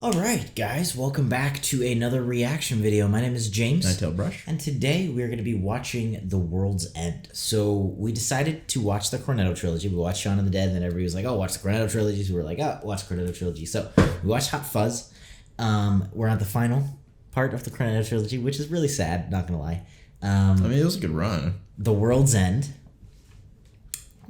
Alright guys, welcome back to another reaction video. My name is James. Ninetailedbrush. And today we're going to be watching The World's End. So we decided to watch the Cornetto Trilogy. We watched Shaun of the Dead and then everybody was like, oh, watch the Cornetto Trilogy. So we were like, oh, watch the Cornetto Trilogy. So we watched Hot Fuzz. We're at the final part of the Cornetto Trilogy, which is really sad, not going to lie. I mean, it was a good run. The World's End.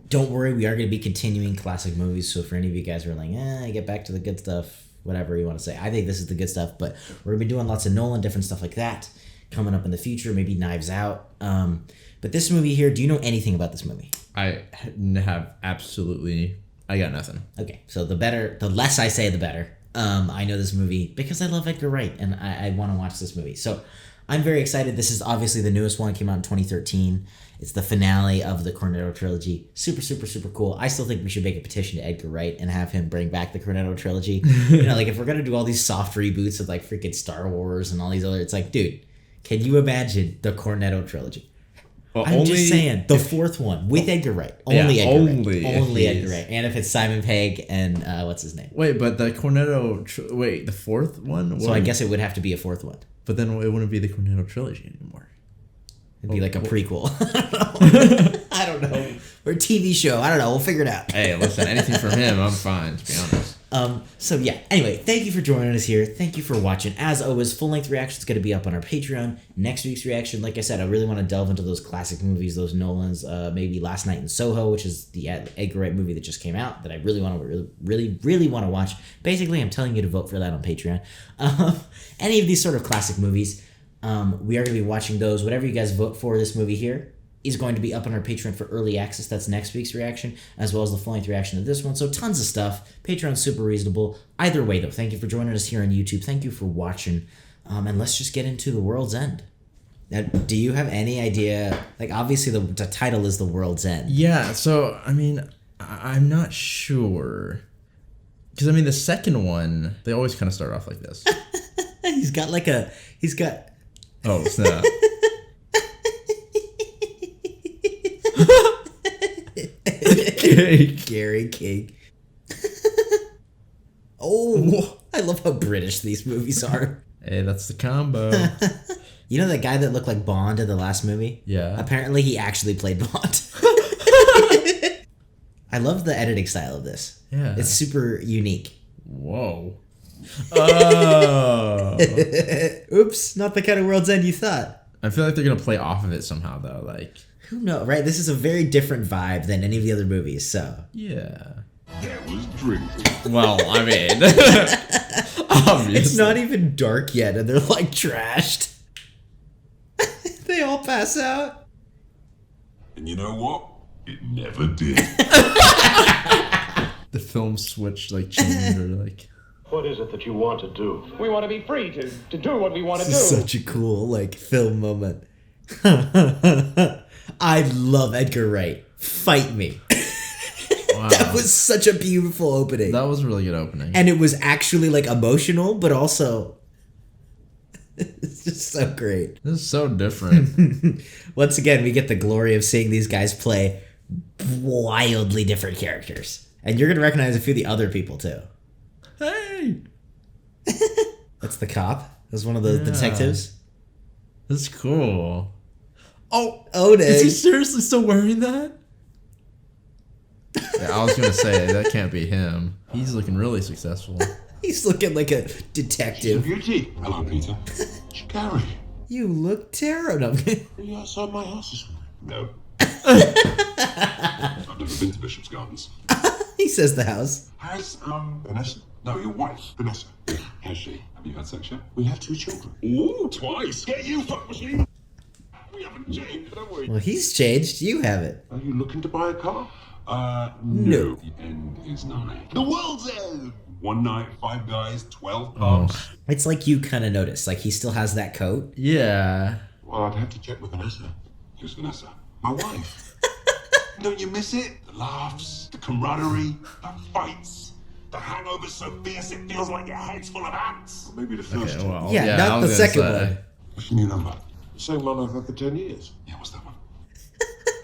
Don't worry, we are going to be continuing classic movies. So for any of you guys who are like, get back to the good stuff, whatever you want to say. I think this is the good stuff, but we're going to be doing lots of Nolan, different stuff like that coming up in the future, maybe Knives Out. But this movie here, do you know anything about this movie? I have absolutely, I got nothing. Okay, so the less I say, the better. I know this movie because I love Edgar Wright, and I want to watch this movie. So I'm very excited. This is obviously the newest one. It came out in 2013. It's the finale of the Cornetto Trilogy. Super, super, super cool. I still think we should make a petition to Edgar Wright and have him bring back the Cornetto Trilogy. You know, like if we're going to do all these soft reboots of like freaking Star Wars and all these other, it's like, dude, can you imagine the Cornetto Trilogy? Well, I'm just saying, the fourth one with Edgar Wright. Only Edgar Wright. Only Edgar Wright. And if it's Simon Pegg and what's his name? Wait, but the Cornetto, the fourth one? So I guess it would have to be a fourth one. But then it wouldn't be the Cornetto Trilogy anymore. It'd be like a prequel. I don't know. Or a TV show. I don't know. We'll figure it out. Hey, listen, anything from him, I'm fine, to be honest. So yeah, anyway, thank you for joining us here. Thank you for watching. As always, full-length reaction is going to be up on our Patreon. Next week's reaction, like I said, I really want to delve into those classic movies, those Nolans, maybe Last Night in Soho, which is the Edgar Wright movie that just came out that I really want to really want to watch. Basically, I'm telling you to vote for that on Patreon. Any of these sort of classic movies, we are going to be watching those. Whatever you guys vote for this movie here is going to be up on our Patreon for early access. That's next week's reaction, as well as the full-length reaction to this one. So tons of stuff. Patreon's super reasonable. Either way, though, thank you for joining us here on YouTube. Thank you for watching. And let's just get into The World's End. Now, do you have any idea? Like, obviously, the title is The World's End. Yeah, so, I mean, I'm not sure. Because, I mean, the second one, they always kind of start off like this. He's got... Oh, snap. Gary King. Oh, I love how British these movies are. Hey, that's the combo. You know that guy that looked like Bond in the last movie? Yeah. Apparently he actually played Bond. I love the editing style of this. Yeah. It's super unique. Whoa. Oh. Oops, not the kind of World's End you thought. I feel like they're going to play off of it somehow, though. Like, who knows, right? This is a very different vibe than any of the other movies, so. Yeah. There was drinking. Well, I mean, obviously. It's not even dark yet, and they're like trashed. They all pass out. And you know what? It never did. The film switch, like, changed or, like... What is it that you want to do? We want to be free to do what we want to do. This is such a cool, like, film moment. I love Edgar Wright. Fight me. Wow. That was such a beautiful opening. That was a really good opening. And it was actually, like, emotional, but also... It's just so great. This is so different. Once again, we get the glory of seeing these guys play wildly different characters. And you're going to recognize a few of the other people, too. Hey! That's the cop. That's one of the detectives. That's cool. Oh, Ode. Is he seriously still wearing that? Yeah, I was going to say, that can't be him. He's looking really successful. He's looking like a detective. Beauty. Hello, Peter. Gary. You look terrible. No. Are you outside my house this morning? No. I've never been to Bishop's Gardens. He says the house. Has, Vanessa? No, your wife, Vanessa. Has she? Have you had sex yet? We have 2 children. Ooh, twice. Get you, fuck machine. We haven't changed, have we? Well, he's changed. You haven't. Are you looking to buy a car? No. The end is nigh. The world's end! 1 night, 5 guys, 12 pubs. It's like you kind of noticed. Like, he still has that coat. Yeah. Well, I'd have to check with Vanessa. Who's Vanessa? My wife. Don't you miss it? The laughs, the camaraderie, the fights, the hangover so fierce it feels like your head's full of ants. Or maybe the first one. Well, yeah, not the second one. What's your new number? The same one I've had for 10 years. Yeah, what's that one?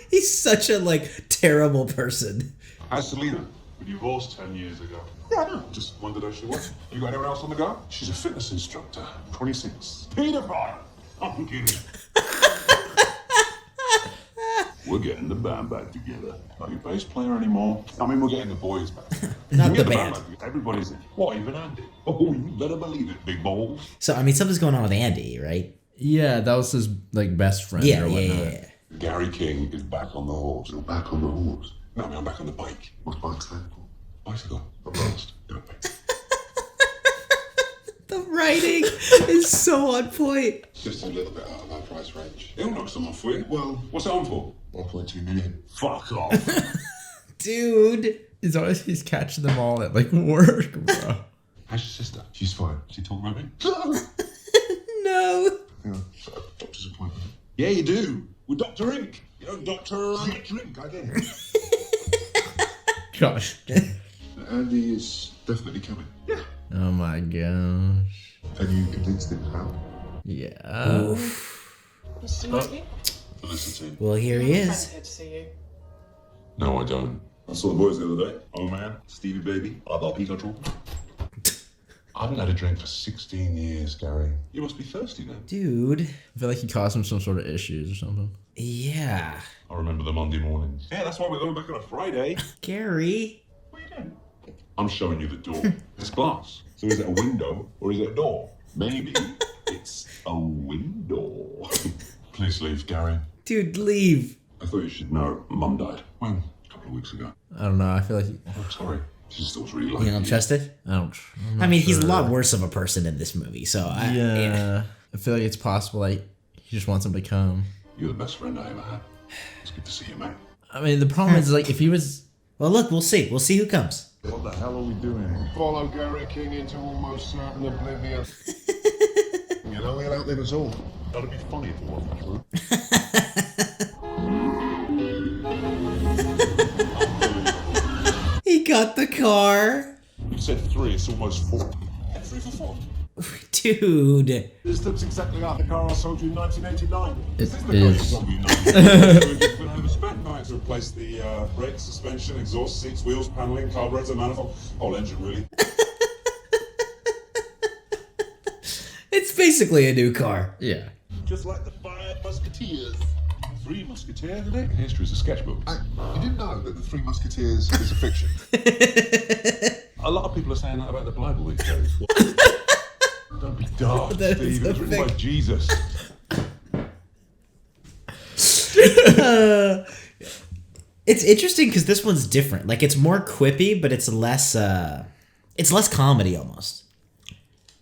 He's such a, like, terrible person. How's Selena? We divorced 10 years ago. Yeah, I know. Just wondered how she was. You got anyone else on the go? She's a fitness instructor. 26. Pedophile. I'm kidding. We're getting the band back together. Not your bass player anymore. I mean, we're getting the boys back. Not We're the getting band. back. Everybody's in. What, even Andy? Oh, you better believe it, big balls. So I mean, something's going on with Andy, right? Yeah, that was his like best friend Yeah, or yeah, whatnot. yeah. Gary King is back on the horse. You're back on the horse? No, I mean, I'm back on the bike. What's bike stand for? Bicycle. I'm lost. Don't be. The writing is so on point. Just a little bit out of our price range. It'll knock some off for you. Well, what's it on for? 1.2 million. Fuck off. Dude. He's catching them all at like work, bro. How's your sister? She's fine. She talking about me? No. Yeah, doctor's appointment. Yeah, you do. With Dr. Ink. You know, Dr. Drink, I get it. Gosh. Andy is definitely coming. Yeah. Oh my gosh. Have you convinced him how? Yeah. Mr. Markey? Listen to him. Well, here he I'm is. here to see you. No, I don't. I saw the boys the other day. Oh man, Stevie baby, I got Pikachu. I haven't had a drink for 16 years, Gary. You must be thirsty now. Dude. I feel like he caused him some sort of issues or something. Yeah. I remember the Monday mornings. Yeah, that's why we're going back on a Friday. Gary. What are you doing? I'm showing you the door. It's glass. So is it a window or is it a door? Maybe it's a window. Please leave, Gary. Dude, leave. I thought you should know. Mum died. When? A couple of weeks ago. I don't know. I feel like I'm sorry. She still really You like don't trust it? I'm I mean, he's a sure. lot worse of a person in this movie, so Yeah. I feel like it's possible like he just wants him to come. You're the best friend I ever had. It's good to see you, mate. I mean, the problem is like if he was Well, look, we'll see. We'll see who comes. What the hell are we doing? Follow Gary King into almost certain oblivion. You know, he'll outlive us all. That'd be funny if it wasn't true. He got the car. You said 3, it's almost 4. 3 for 4. Dude. This looks exactly like the car I sold you in 1989. It This the car you is. sold me in 1989. But I overspent. I had to replace the brakes, suspension, exhaust seats, wheels, paneling, carburetor, manifold, whole engine really. It's basically a new car. yeah. Just like the 5 Musketeers. 3 Musketeers, isn't it? History's a sketchbook. You didn't know that the 3 Musketeers is a fiction. A lot of people are saying that about the Bible these days. Don't be daft, That Steve. is It was a written by fic- Jesus. It's interesting because this one's different. Like, it's more quippy, but it's less comedy almost.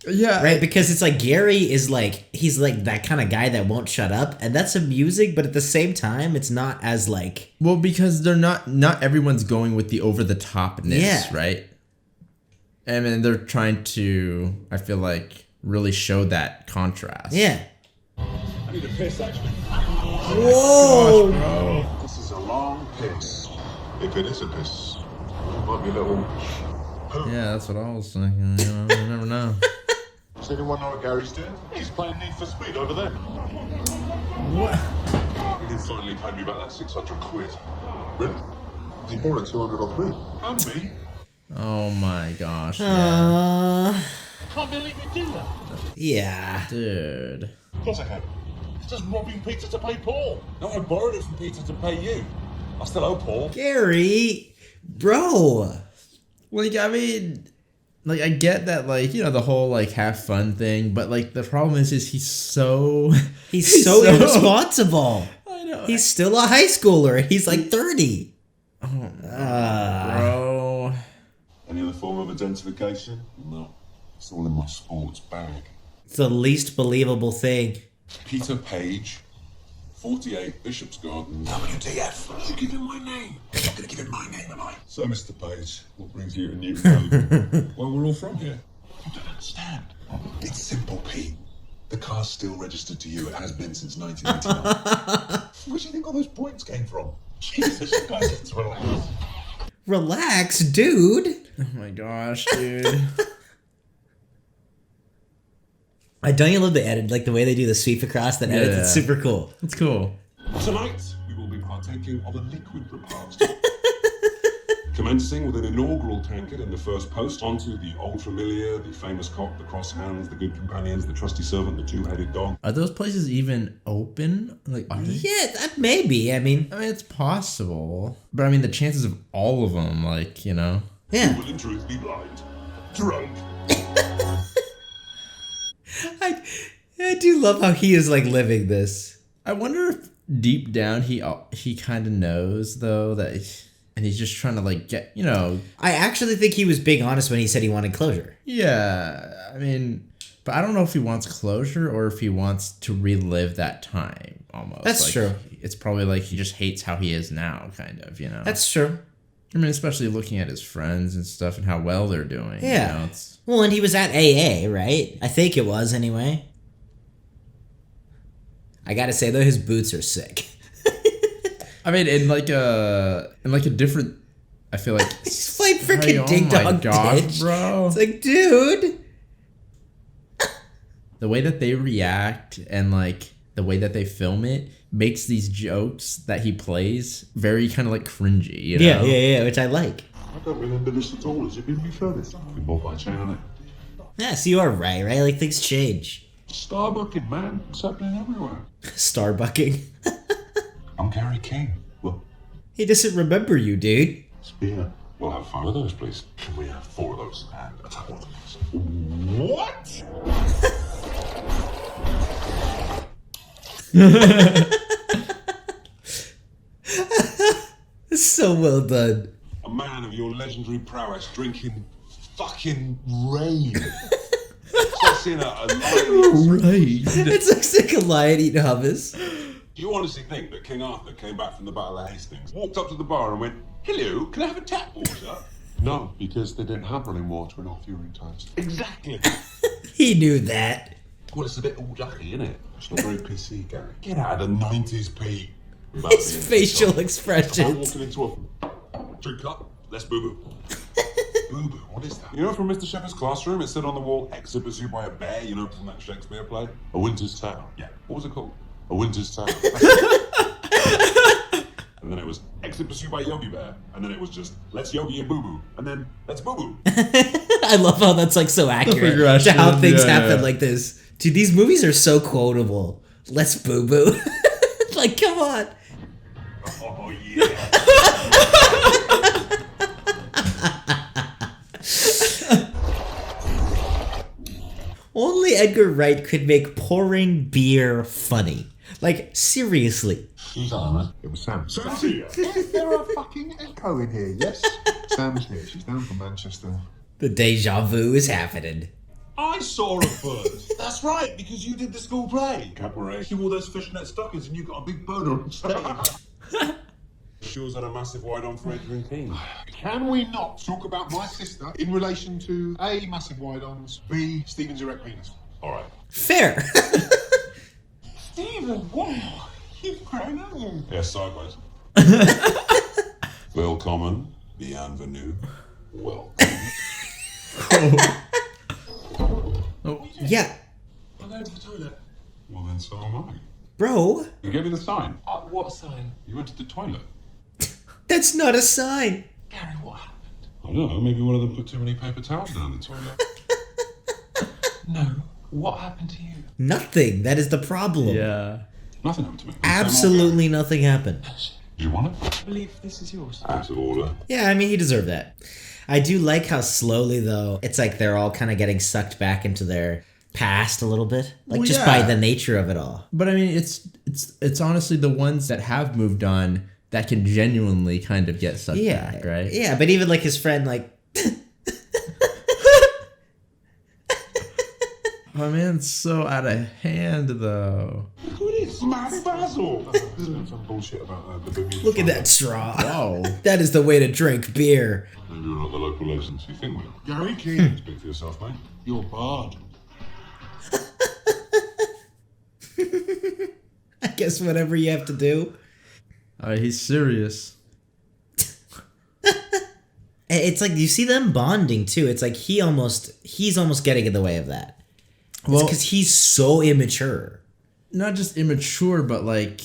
Yeah. Right? Because it's like Gary is like, he's like that kind of guy that won't shut up. And that's amusing, but at the same time, it's not as like... Well, because they're not everyone's going with the over the topness, Yeah. right? And then they're trying to, I feel like, really show that contrast. Yeah. I need a piss, actually. Whoa! This is a long piss. If it is a piss, it might be a little... Yeah, that's what I was thinking. You know, you never know. Does anyone know what Gary's doing? He's playing Need for Speed over there. What? He did finally pay me back that 600 quid. Really? He borrowed 200 off me. And me. Oh my gosh. Yeah. Can't believe you do that. Yeah. Dude. Of course I can. It's just robbing Peter to pay Paul. No, I borrowed it from Peter to pay you. I still owe Paul. Gary, bro. Like, I mean, like, I get that, like, you know, the whole, like, have fun thing, but, like, the problem is he's so... He's so irresponsible. I know. He's still a high schooler. He's like 30. Bro. Any other form of identification? No. It's all in my sports bag. It's the least believable thing. Peter Page, 48 Bishop's Garden. WTF? You give him my name. I'm not going to give him my name, am I? So, Mr. Page, what brings you to Newton? Well, we're all from here. You don't understand. It's simple, Pete. The car's still registered to you. It has been since 1989. Where do you think all those points came from? Jesus, you guys have to relax. Relax, dude. Oh my gosh, dude. Don't you love the edit? Like the way they do the sweep across that edit? It's Yeah. super cool. It's cool. Tonight, we will be partaking of a liquid repast. Commencing with an inaugural tankard in the first post, onto the old familiar, the famous cock, the cross hands, the good companions, the trusty servant, the two-headed dog. Are those places even open? Like, are they? Yeah, that may be. I mean, It's possible. But I mean, the chances of all of them, like, you know. yeah. Who will in truth be blind, drunk. I do love how he is like living this. I wonder if deep down he kind of knows, though, that... And he's just trying to, like, get, you know... I actually think he was being honest when he said he wanted closure. Yeah, I mean... But I don't know if he wants closure or if he wants to relive that time, almost. That's like, true. It's probably like he just hates how he is now, kind of, you know? That's true. I mean, especially looking at his friends and stuff and how well they're doing. Yeah. You know, it's... Well, and he was at AA, right? I think it was, anyway. I gotta say, though, his boots are sick. I mean, in like a different... I feel like... He's like freaking Ding Dong Ditch. Bro. It's like, dude... The way that they react and, like, the way that they film it makes these jokes that he plays very kind of, like, cringy, you know? Yeah, which I like. I don't remember this at all. Has it been refurbished? Been bought by Chain on it. Yeah, so you are right? Like, things change. Starbucking, man. It's happening everywhere. Starbucking. I'm Gary King. Well, He doesn't remember you, dude. Spear. We'll have 5 of those, please. Can we have 4 of those and a tap water, please? What? So well done. A man of your legendary prowess drinking fucking rain. Just in a Right. It's like a lion eating hummus. Do you honestly think that King Arthur came back from the Battle of Hastings, walked up to the bar and went, "Hello, can I have a tap water?" No, because they didn't have running water in Arthurian times. Exactly. He knew that. Well, it's a bit all ducky, isn't it? It's not very PC, Gary. Get out of the 90s, Pete. His facial I'm expressions. walking into a drink up. Let's boo-boo. Boo-boo, what is that? You know, from Mr. Shepherd's classroom, it said on the wall, "Exhibits you by a bear," you know, from that Shakespeare play? A Winter's Tale. Yeah. What was it called? A Winter's Tale. And then it was, "Exhibits you by Yogi Bear." And then it was just, "Let's Yogi and boo-boo." And then, "Let's boo-boo." I love how that's like so accurate to how things happen like this. Dude, these movies are so quotable. Let's boo boo. Like, come on. Oh, yeah. Only Edgar Wright could make pouring beer funny. Like, seriously. It was Sam. Sam's here. Is there a fucking echo in here? Yes. Sam's here. She's down from Manchester. The deja vu is happening. I saw her first. That's right, because you did the school play. Cabaret. She wore those fishnet stockings and you got a big boner on stage. She was had a massive wide-on for Adrian King. Can we not talk about my sister in relation to A, massive wide-ons, B, Stephen's erect penis? All right. Fair. Stephen, wow. You've grown, haven't you? Yeah, sideways. Welcome, bienvenue. Welcome. Yeah. I'm going to the toilet. Well, then so am I. Bro, You gave me the sign. What sign? You went to the toilet. that's not a sign. Gary, what happened? I don't know, maybe one of them put too many paper towels down the toilet. No. What happened to you? Nothing. That is the problem. Yeah. Nothing happened to me. Absolutely nothing happened. Do you want it? I believe this is yours. Out of order. Yeah, I mean, he deserved that. I do like how slowly, though, it's like they're all kind of getting sucked back into their past a little bit. Like, Well, just yeah. by the nature of it all. But I mean, it's honestly the ones that have moved on that can genuinely kind of get sucked back, right? Yeah, but even like his friend, like, Oh man, it's so out of hand though. Who is Matt Basil? There's some bullshit about the Bermuda. look at that straw. Whoa. That is the way to drink beer. Maybe you're not the local legends you think we are. Gary King. Speak for yourself, mate. You're barred. I guess whatever you have to do. He's serious. It's like you see them bonding too. It's like he's almost getting in the way of that. Well, Because he's so immature. not just immature, but like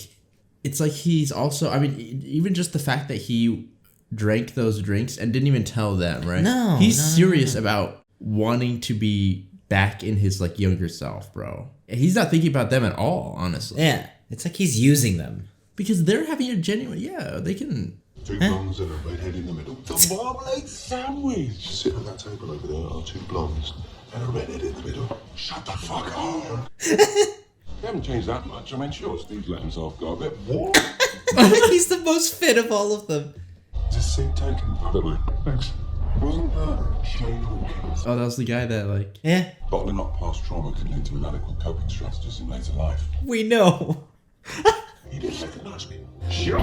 it's like he's also. I mean, even just the fact that he drank those drinks and didn't even tell them, right? No, He's no. serious about wanting to be back in his like younger self, bro. He's not thinking about them at all, honestly. Yeah, it's like he's using them. Because they're having a genuine, they can... 2 blondes and a redhead in the middle. The marmalade sandwich. Sit at that table over there are 2 blondes and a redhead in the middle. Shut the fuck up. They haven't changed that much. I mean, sure, Steve's let himself go a bit. What? He's the most fit of all of them. Is this seat taken? Thanks. Wasn't that Shane Hawkins? Oh, that was the guy that like... Yeah, Bottling up past trauma can lead to inadequate coping strategies in later life. we know. He didn't recognise me. Sure.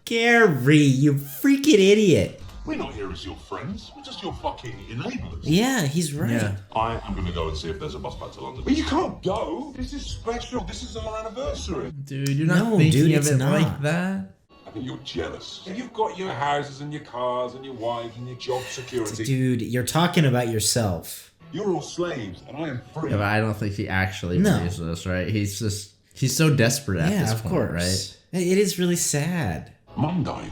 Gary, you freaking idiot. We're not here as your friends. We're just your fucking enablers. Yeah, he's right. Yeah. I am going to go and see if there's a bus back to London. But you can't go. This is special. This is our anniversary. Dude, you're not No, thinking dude, of it's it not. like that? I think you're jealous. You've got your houses and your cars and your wives and your job security. Dude, you're talking about yourself. You're all slaves and I am free. Yeah, but I don't think he actually No. believes this, right? He's so desperate at Yeah, this of point, course. It is really sad. Mum died.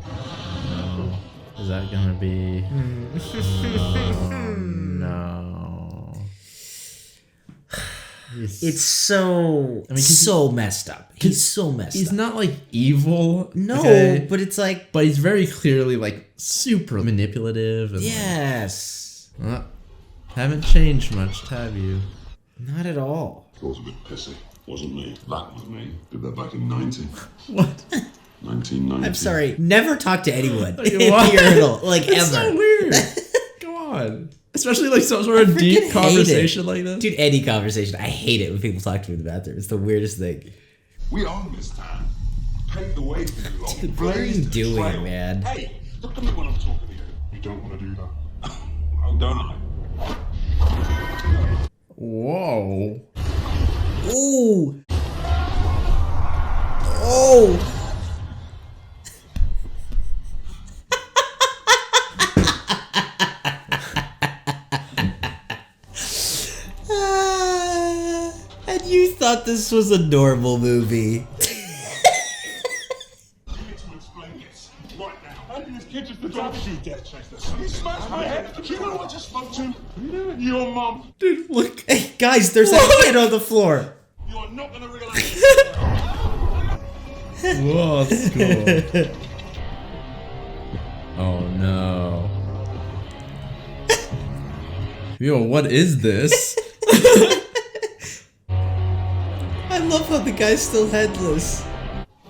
Is that gonna be... Oh, no. It's so so messed up. He's so messed He's up. not like evil. No, okay? but it's like But he's very clearly like super manipulative. And yes, like, haven't changed much, have you? not at all. It was a bit pissy. Wasn't me. That was me. Did that back in 90. What? 1990. I'm sorry. Never talk to anyone Like, in what? the urinal, like It's ever. so weird. Come on. Especially like some sort of freaking deep hate conversation it. like this. Dude, any conversation. I hate it when people talk to me in the bathroom. It's the weirdest thing. We own this town. Paved the way for you lot. Dude, what are you Blazed the doing, trail. man? Hey, look at me when I'm talking to you. You don't want to do that. Oh, don't I? Whoa. Ooh. Oh. And you thought this was a normal movie. You need to explain this right now. I think this kid just don't shoot death chasers. He smashed my head. Do you know who I just spoke to? Your mum. Dude, look. Hey, guys, there's a kid on the floor. You are not going to realize. Whoa, that's cool. Oh no. Yo, what is this? I love how the guy's still headless.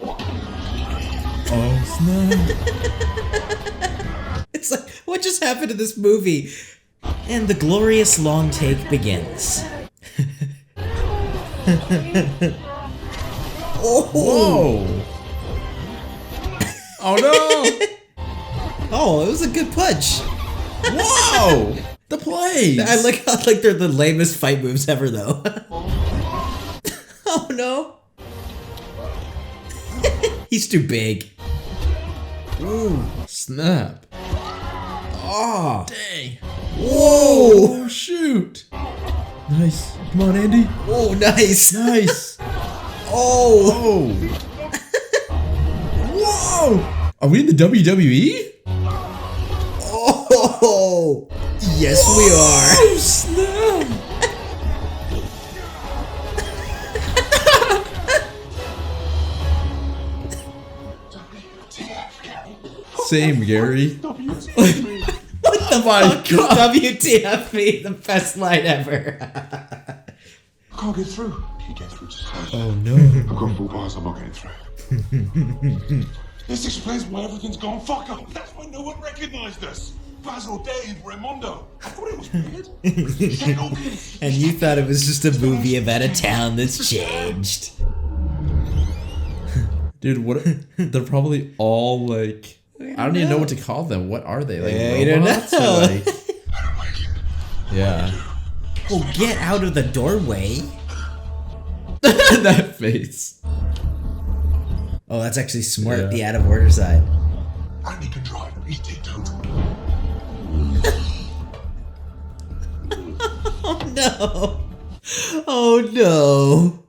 Oh snap. It's like, what just happened to this movie? And the glorious long take begins. Oh, Whoa. Oh no. oh, it was a good punch. Whoa. The plays. I like how like they're the lamest fight moves ever, though. Oh no. He's too big. Ooh. Snap. Oh. Dang. Whoa. Oh shoot. Nice. Come on, Andy. Oh, nice. Nice. Oh. Whoa. Whoa. Are we in the WWE? Oh. Yes, we are. Oh snap. Same, Gary. What the fuck? WTF me, the best line ever. I can't get through. Can you get through to safety? Oh no. I've got 4 bars, I'm not getting through. This explains why everything's gone fuck up. That's why no one recognised us. Basil, Dave, Raymundo. I thought it was weird. Shane Hawkins. And you thought it was just a movie about a town that's changed. Dude, what? They're probably all like. I don't even know what to call them. What are they? Like I don't robots? know. Or like, yeah. Oh, get out of the doorway. That face. Oh, that's actually smart, Yeah. the out of order side. Andy can drive. He's tiptoed. Oh no. Oh no.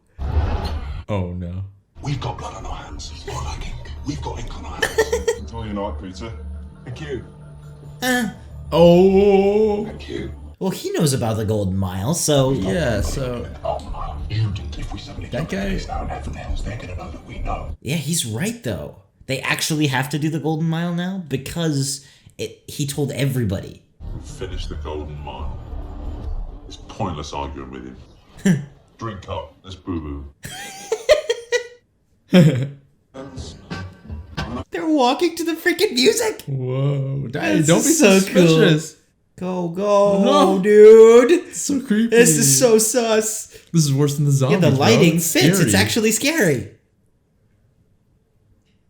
Oh no. We've got blood on our hands. More like ink. We've got ink on our hands. all you like, Peter. Thank you. Oh. Thank you. Well, he knows about the Golden Mile, so... Yeah, so... You did. If we suddenly That jump into guy- this now and everything else, they're gonna know that we know. Yeah, he's right, though. They actually have to do the Golden Mile now because he told everybody. We finished the Golden Mile. It's pointless arguing with him. Drink up. Let's boo-boo. They're walking to the freaking music! Whoa. Hey, This don't be is so so cool. suspicious. Go, No. dude! It's so creepy. This is so sus. This is worse than the zombies, Yeah, the lighting bro. It's fits. It's scary. actually scary.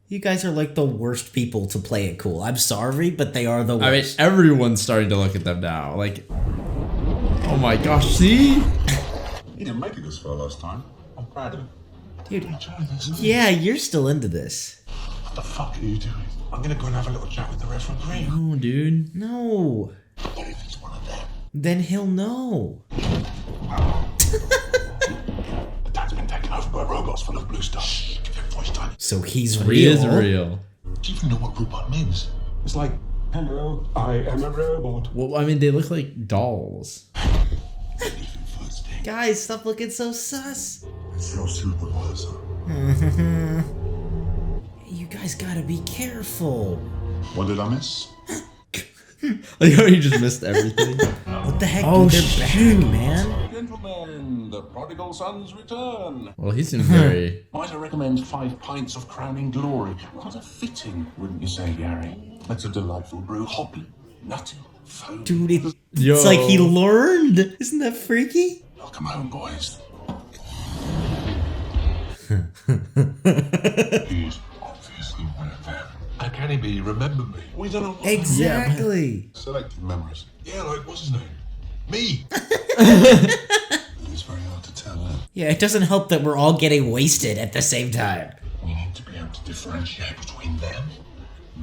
You guys are like the worst people to play it cool. I'm sorry, but they are the I mean, worst. everyone's starting to look at them now. Like, oh my gosh, see? He didn't make it this far last time. I'm proud of him. Dude, Enjoy this. yeah, you're still into this. What the fuck are you doing? I'm gonna go and have a little chat with the Reverend Green. Oh, dude. No. What if he's one of them? Then he'll know. The dad's been taken over by robots full of blue stuff. Shh, give him voice time. So he's real. He is real. Do you even know what robot means? It's like, hello, I am a robot. Well, I mean, they look like dolls. Even first thing. Guys, stop looking so sus. It's your supervisor. You guys gotta be careful. What did I miss? Like how you just missed everything. What the heck? Oh, Dude, they're shoot. back, man. Gentlemen, the prodigal son's return. Well, he seems very... Might I recommend 5 pints of crowning glory? Rather fitting, wouldn't you say, Gary? That's a delightful brew. Hoppy, nutty, foamy. Dude, it's Yo. like he learned. Isn't that freaky? Welcome home, boys. He's obviously one of them. How can he be? Remember me? We don't know what. Exactly. Selective memories. Yeah, like, what's his name? Me! It's very hard to tell, huh? Yeah, it doesn't help that we're all getting wasted at the same time. We need to be able to differentiate between them,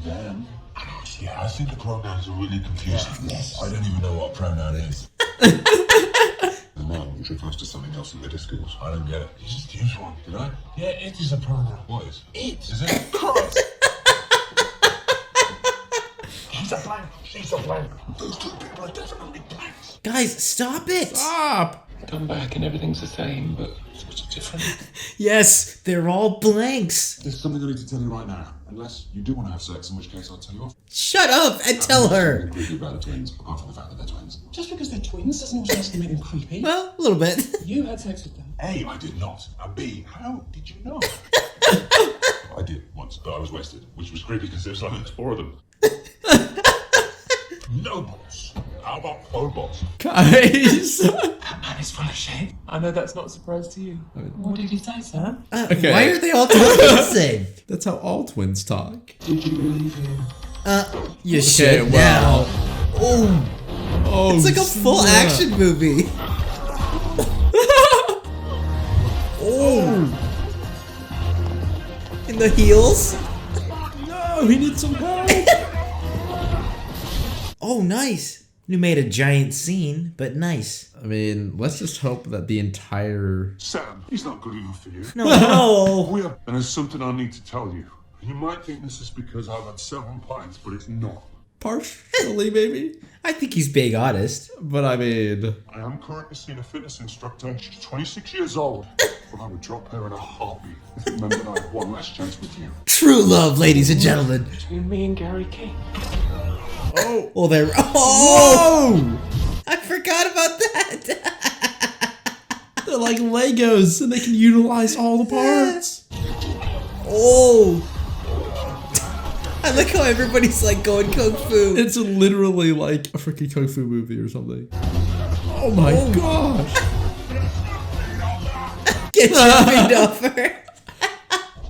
and us. Yeah, I think the pronouns are really confusing. Yes. I don't even know what a pronoun is. The noun which refers to something else in the discourse. I don't get it. You just used one, did I? Yeah, it is a pronoun. What is? It. Is it? Christ! He's a blank. She's a blank. Those two people are definitely blanks. Guys, stop it! Stop! Come back and everything's the same, but What's different? Yes, they're all blanks. There's something I need to tell you right now. Unless you do want to have sex, in which case I'll tell you off. Shut up and tell her. Creepy about the twins, apart from the fact that they're twins. just because they're twins doesn't automatically make them creepy. Well, a little bit. You had sex with them. A, I did not. And B, how did you know? I did once, but I was wasted, which was creepy because there was like 4 of them. No bots. How about robots? Guys! That man is full of shit. I know that's not a surprise to you. What did he say, sir? Okay. Why are they all talking the same? That's how all twins talk. Did you believe him? You should wow. now. Oh, Oh, it's like a full snap. action movie. Oh. In the heels? No, he needs some help. Oh, nice. You made a giant scene, but nice. I mean, let's just hope that the entire... Sam, he's not good enough for you. No. We are, and there's something I need to tell you. You might think this is because I've had 7 pints, but it's not. Partially, maybe? I think he's being honest. But I mean... I am currently seeing a fitness instructor. She's 26 years old. But I would drop her in a heartbeat if it meant that I had one last chance with you. True love, ladies and gentlemen. Between me and Gary King. Oh! Well, they're... Oh! I forgot about that. They're like Legos, and they can utilize all the parts. Oh. I like how everybody's like going kung fu. It's literally like a freaking kung fu movie or something. Oh my gosh! Get your feet off her.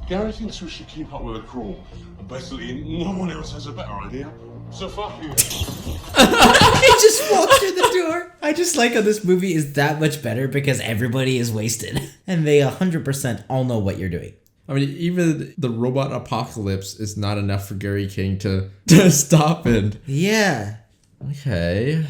Gary thinks we should keep up with the crawl. And basically, no one else has a better idea. So fuck you. He just walked through the door. I just like how this movie is that much better because everybody is wasted. And they 100% all know what you're doing. I mean, even the robot apocalypse is not enough for Gary King to stop it. Yeah. Okay.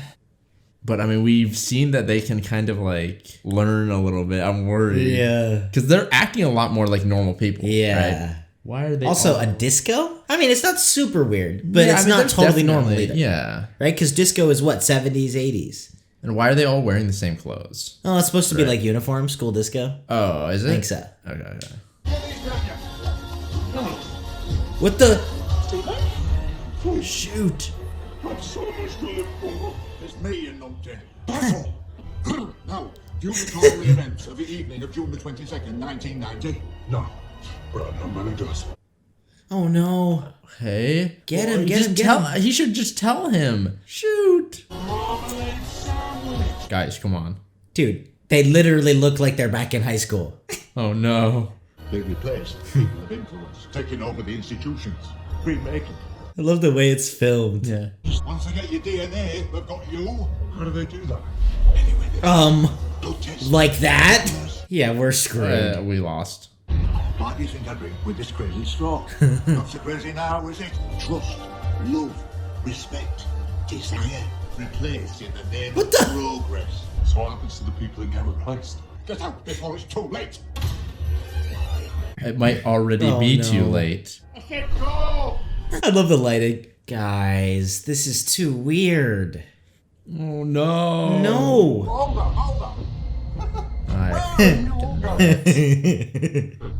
But I mean, we've seen that they can kind of like learn a little bit. I'm worried. Yeah. Because they're acting a lot more like normal people. Yeah. Right? Why are they Also, a disco? I mean, it's not super weird, but it's not there's totally normal definitely- either. Yeah. Right? Because disco is what, 70s, 80s? And why are they all wearing the same clothes? Oh, it's supposed to be like uniform, school disco? Oh, is it? I think so. Okay. What the? Shoot. I've so much to live for. It's me and not dead. That's all. Now, do you recall the events of the evening of June the 22nd, 1990? No, but I know Many does. Oh no. Hey. Get him, Well, get him, just get tell, him. He should just tell him. Shoot. Guys, come on. Dude, they literally look like they're back in high school. Oh no. They replaced people of influence, taking over the institutions, remaking. I love the way it's filmed. Yeah. Once they get your DNA, they've got you. How do they do that? Go test. Like that? Yeah, we're screwed. We lost. Why do you think I drink with this crazy straw? Not so crazy now, is it? Trust, love, respect, desire, replaced in the name of progress. So what happens to the people that get replaced? Get out before it's too late. It might already Oh, be no. too late. I said go! I love the lighting. Guys, this is too weird. Oh no. No. Hold on.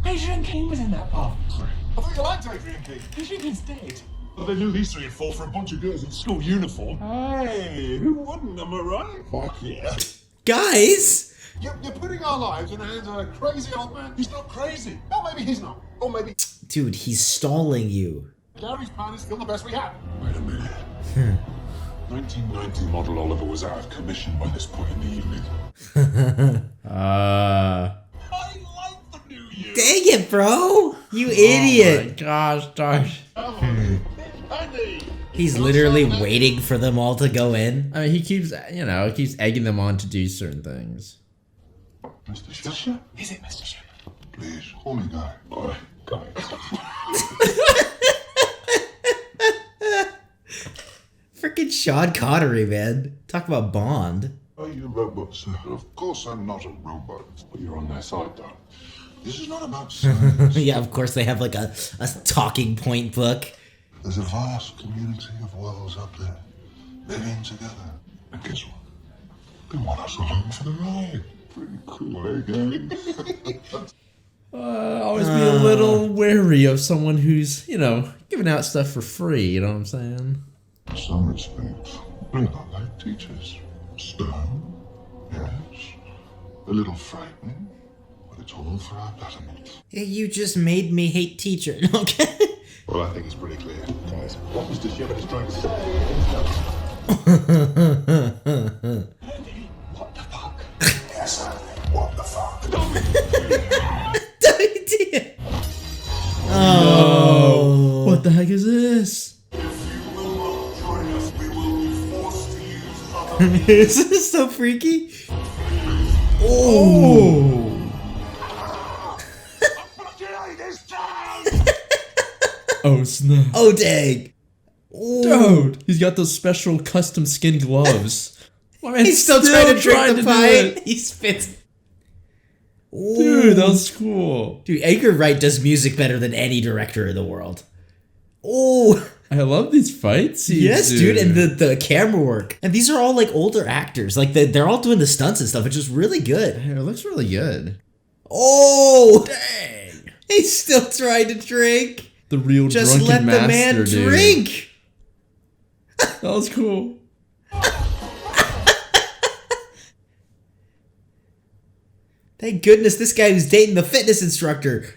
Adrian King was in that part. I thought you liked Adrian King. Adrian King's dead. Well, they knew these three would fall for a bunch of girls in school uniform. Hey, who wouldn't, am I right? Fuck yeah. Guys! You're putting our lives in the hands of a crazy old man. He's not crazy. Or maybe he's not. Or maybe Dude, he's stalling you. Gary's plan is still the best we have. Wait a minute. 1990 model Oliver was out of commission by this point in the evening. I like the new year. Dang it, bro! You idiot! Oh my gosh, Darsh. Andy! He's literally waiting for them all to go in. I mean, he keeps egging them on to do certain things. Mr. Shep? Is it Mr. Shep? Please, call me Guy. All right, Guy. Freaking Sean Connery, man. Talk about Bond. Are you a robot, sir? Of course I'm not a robot. But you're on their side, though. This is not about science. Yeah, of course they have like a talking point book. There's a vast community of worlds up there, living together. And guess what? They want us along for the ride. Pretty cool, eh, gang? Always be a little wary of someone who's, giving out stuff for free, you know what I'm saying? In some respects, we're not like teachers. Stern, yes. A little frightening, but it's all for our betterment. Yeah, you just made me hate teacher. Okay. Well, I think it's pretty clear, guys. What Mr. Shepard is trying to say. What the fuck? Yes, what the fuck? Oh. What the heck is this? If you will not join us, we will be forced to use other This is so freaky. Oh! Oh snap! Oh dang. Ooh. Dude, he's got those special custom skin gloves. My man's He's still trying to drink the do pie. it. He spits. Ooh. Dude, that was cool. Dude, Edgar Wright does music better than any director in the world. Oh. I love these fight scenes. Yes, dude, and the camera work. And these are all like older actors. Like they're all doing the stunts and stuff, which is really good. It looks really good. Oh. Dang. He's still trying to drink. The real Just drunken let the master, man dude. drink. That was cool. Thank goodness this guy was dating the fitness instructor.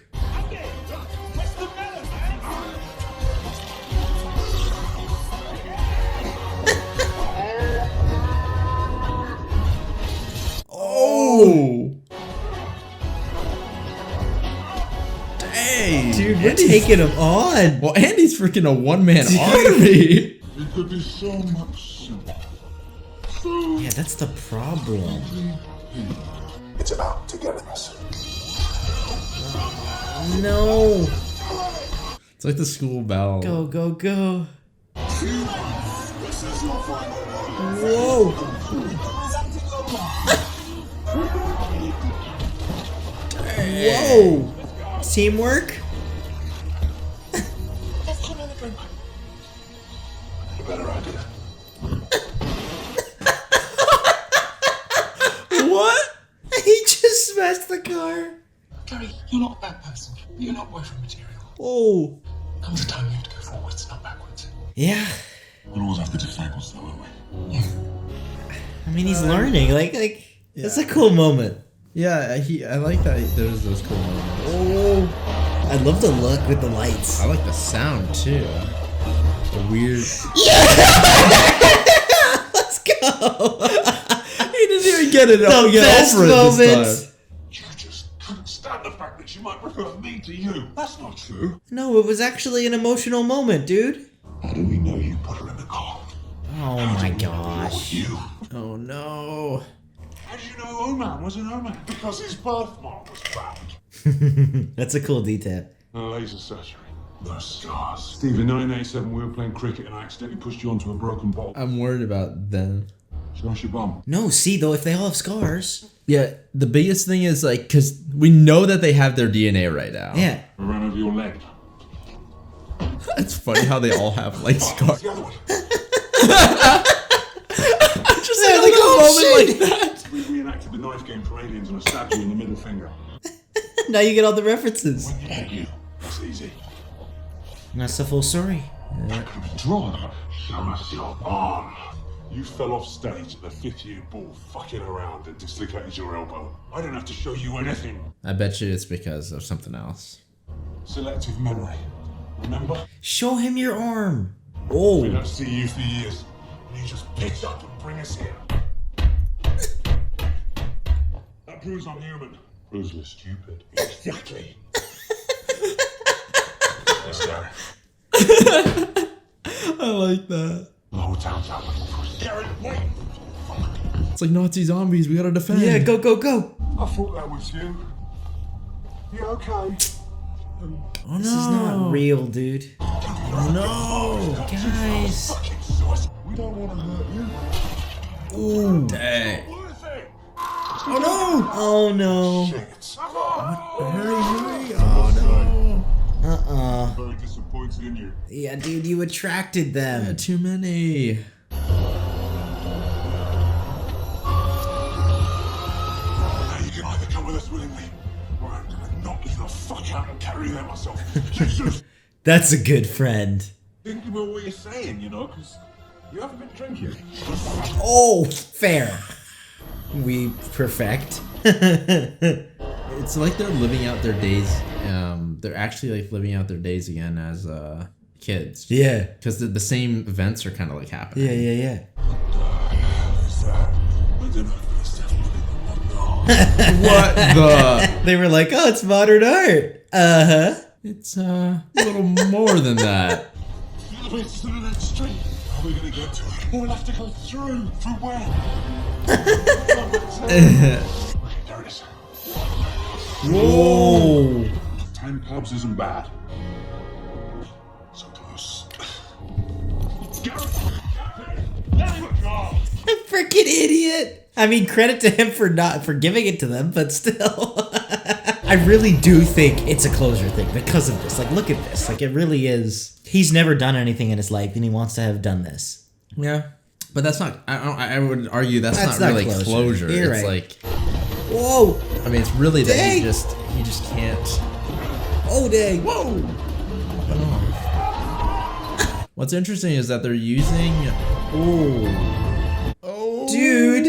Oh. Dang. Dude, we're taking him on. Well, Andy's freaking a one-man army. It could be so much simpler. Yeah, that's the problem. It's about togetherness. No. It's like the school bell. Go, go, go. This is your final one. Whoa. Whoa. Teamwork? smashed the car. Gary, you're not a bad person, but you're not boyfriend material. Oh. Comes a time you have to go forwards, not backwards. Yeah. We'll always have the disciples, though, won't we? I mean, he's learning. Like, it's a cool moment. Yeah, I like that there's those cool moments. Oh. I love the look with the lights. I like the sound, too. The weird... Yeah! Let's go! He didn't even get it The get best over it moment. this time. You just couldn't stand the fact that she might prefer me to you. That's not true. No, it was actually an emotional moment, dude. How do we know you put her in the car? Oh my gosh. You. Oh no. How did you know Oman was an Oman? Because his birthmark was bad. That's a cool detail. Laser surgery. The scars. Steve, in 1987, we were playing cricket and I accidentally pushed you onto a broken ball. I'm worried about them. Smash your bum. No, see though, if they all have scars. Yeah, the biggest thing is like, because we know that they have their DNA right now. Yeah. I ran over your leg. It's funny how they all have like scars. The other one. Just had like a moment like that. We reenacted the knife game for aliens and I stabbed you in the middle finger. Now you get all the references. When you hit you, that's easy. And that's the full story. I could have been drawn. Show us your arm. You fell off stage at the 5th year ball fucking around and dislocated your elbow. I don't have to show you anything. I bet you it's because of something else. Selective memory. Remember? Show him your arm. We Oh. don't see you for years. And you just picked up and bring us here. That proves I'm human. Proves we're stupid. Exactly. Yes, sir. I like that. The whole town's out looking for us. Garrett, wait! It's like Nazi zombies. We gotta defend. Yeah, go, go, go. I thought that was you. You okay? Oh no. This is not real, dude. Oh no. Guys. We don't want to hurt you. Ooh. Dang. Worth it. Oh no. Oh no. Shit. Hurry. Oh Very disappointed in you. Yeah, dude, you attracted no. them. Too many. Now you can either come with us willingly, or I'm gonna knock you the fuck out and carry you there myself. Jesus! That's a good friend. Think about what you're saying, you know, because you haven't been drinking. Oh, fair. We perfect. It's like they're living out their days. They're actually like living out their days again as kids. Yeah. Because the same events are kind of like happening. Yeah. What the? They were like, oh, it's modern art. Uh-huh. It's a little more than that. It's through that street. How are we gonna get to it? We'll have to go through. Through where? There it is. Whoa. 10 pubs isn't bad. So close. Freaking idiot. I mean, credit to him for giving it to them, but still. I really do think it's a closure thing because of this. Like, look at this. Like, it really is. He's never done anything in his life, and he wants to have done this. Yeah. But that's not, I would argue that's That's not not really closure. closure. You're It's right. like, Whoa. I mean, it's really that Dang. you just can't. Oh, dang. Whoa! What's interesting is that they're using. Oh. Oh, Dude.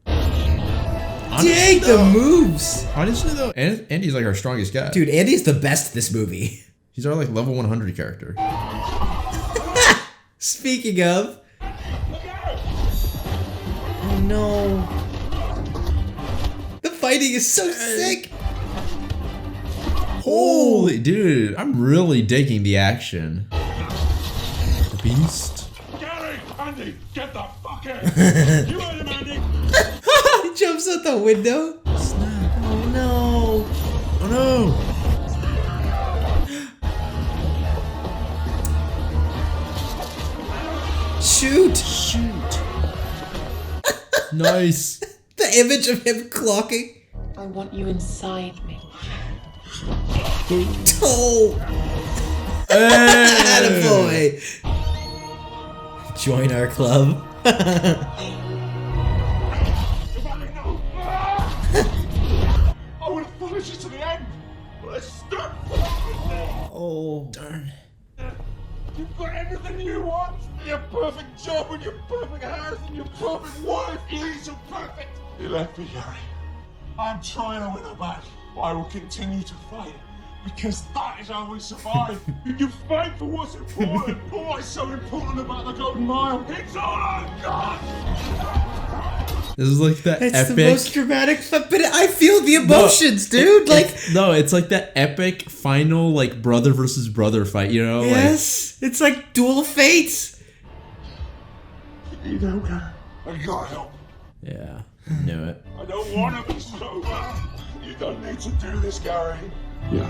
Dang, the moves. Honestly, though, Andy's like our strongest guy. Dude, Andy's the best at this movie. He's our like level 100 character. Speaking of. Oh no. The fighting is so sick. Holy dude, I'm really digging the action. The beast. Gary! Andy! Get the fuck out! You heard him, Andy! He jumps out the window. Snap. Oh no. Oh no! Shoot. Nice. The image of him clocking. I want you inside me. Oh. Attaboy. Join our club. Oh, darn. You've got everything you want. Your perfect job and your perfect house and your perfect wife. You're so perfect. You left me, Gary. I'm trying to win her back. I will continue to fight. Because that is how we survive. You fight for what's important. What's so important about the Golden Mile? It's all I've got. This is like that it's epic. the most dramatic, but I feel the emotions, dude. It's like that epic final like brother versus brother fight. You know? Yes, it's like Duel of Fates. You know, I gotta help. Yeah, I knew it. I don't want to be sober. You don't need to do this, Gary. Yeah, I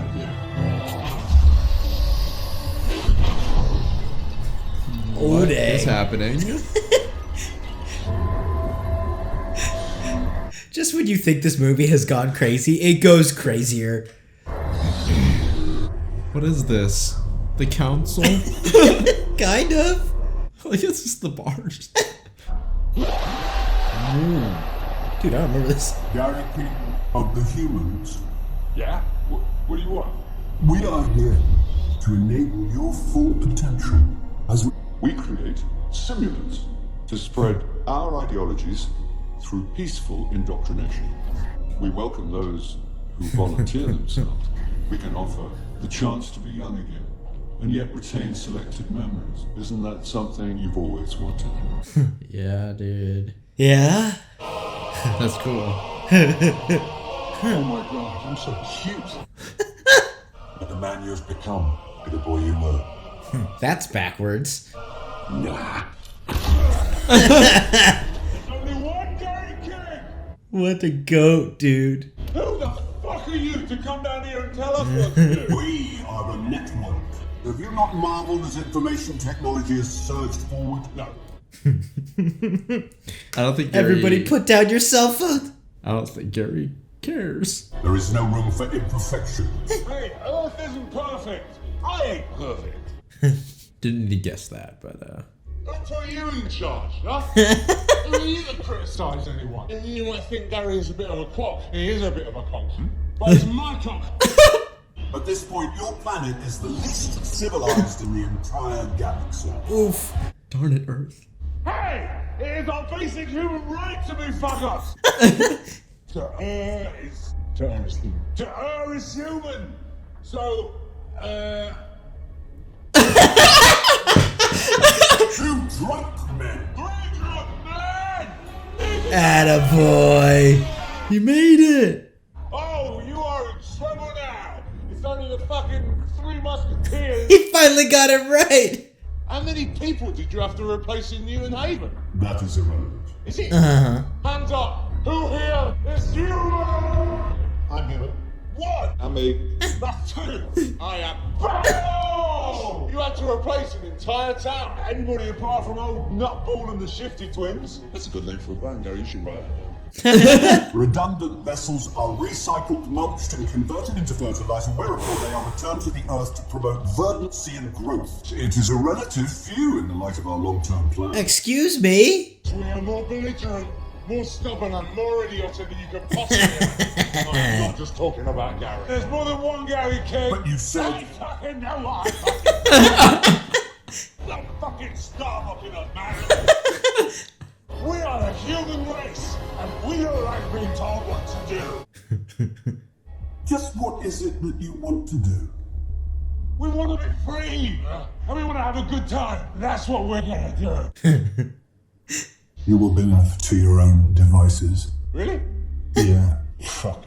do. What is happening? Just when you think this movie has gone crazy, it goes crazier. What is this? The council? Kind of. Like it's just the bars. Dude, I don't remember this. Gary King of the Humans. Yeah? What do you want? We are here to enable your full potential as We create simulants to spread our ideologies through peaceful indoctrination. We welcome those who volunteer themselves. We can offer the chance to be young again and yet retain selected memories. Isn't that something you've always wanted? Yeah, dude. Yeah? That's cool. Oh my God, I'm so cute. But the man you have become, be the boy you were. That's backwards. Nah. There's only one Gary King. What a goat, dude. Who the fuck are you to come down here and tell us what to do? We are the network. Have you not marveled as information technology has surged forward? No. I don't think Gary, Everybody put down your cell phone. I don't think Gary cares. There is no room for imperfection. Hey, Earth isn't perfect. I ain't perfect. Didn't need to guess that, but Don't put you in charge, huh? Who are you to criticise anyone? You might think Gary is a bit of a cock. He is a bit of a conk. But it's my cock. At this point, your planet is the least civilized in the entire galaxy. Oof. darn it, Earth. Hey! It is our basic human right to be fuck-ups! To err is human! So, Two drunk men! Three drunk men! Attaboy. You made it! Oh, you are in trouble now! It's only the fucking Three Musketeers! He finally got it right. How many people did you have to replace in New Haven? That is irrelevant. Is it? Uh-huh. Hands up! Who here is human? I'm human. One! I mean, that's two! I am. Oh! You had to replace an entire town. Anybody apart from old Nutball and the Shifty Twins? That's a good name for a band, Gary. You should write it down. Redundant vessels are recycled, mulched, and converted into fertilizer, whereupon they are returned to the Earth to promote verdancy and growth. It is a relative few in the light of our long-term plan. Excuse me? We are more belligerent, more stubborn, and more idiotic than you could possibly imagine. I'm not just talking about Gary. There's more than one Gary King. But you said... I fucking know what Don't fucking start looking up, man. We are the human race, and we don't like being told what to do. Just what is it that you want to do? We want to be free, and we want to have a good time. That's what we're gonna do. You will be left to your own devices. Really? Yeah. Fuck.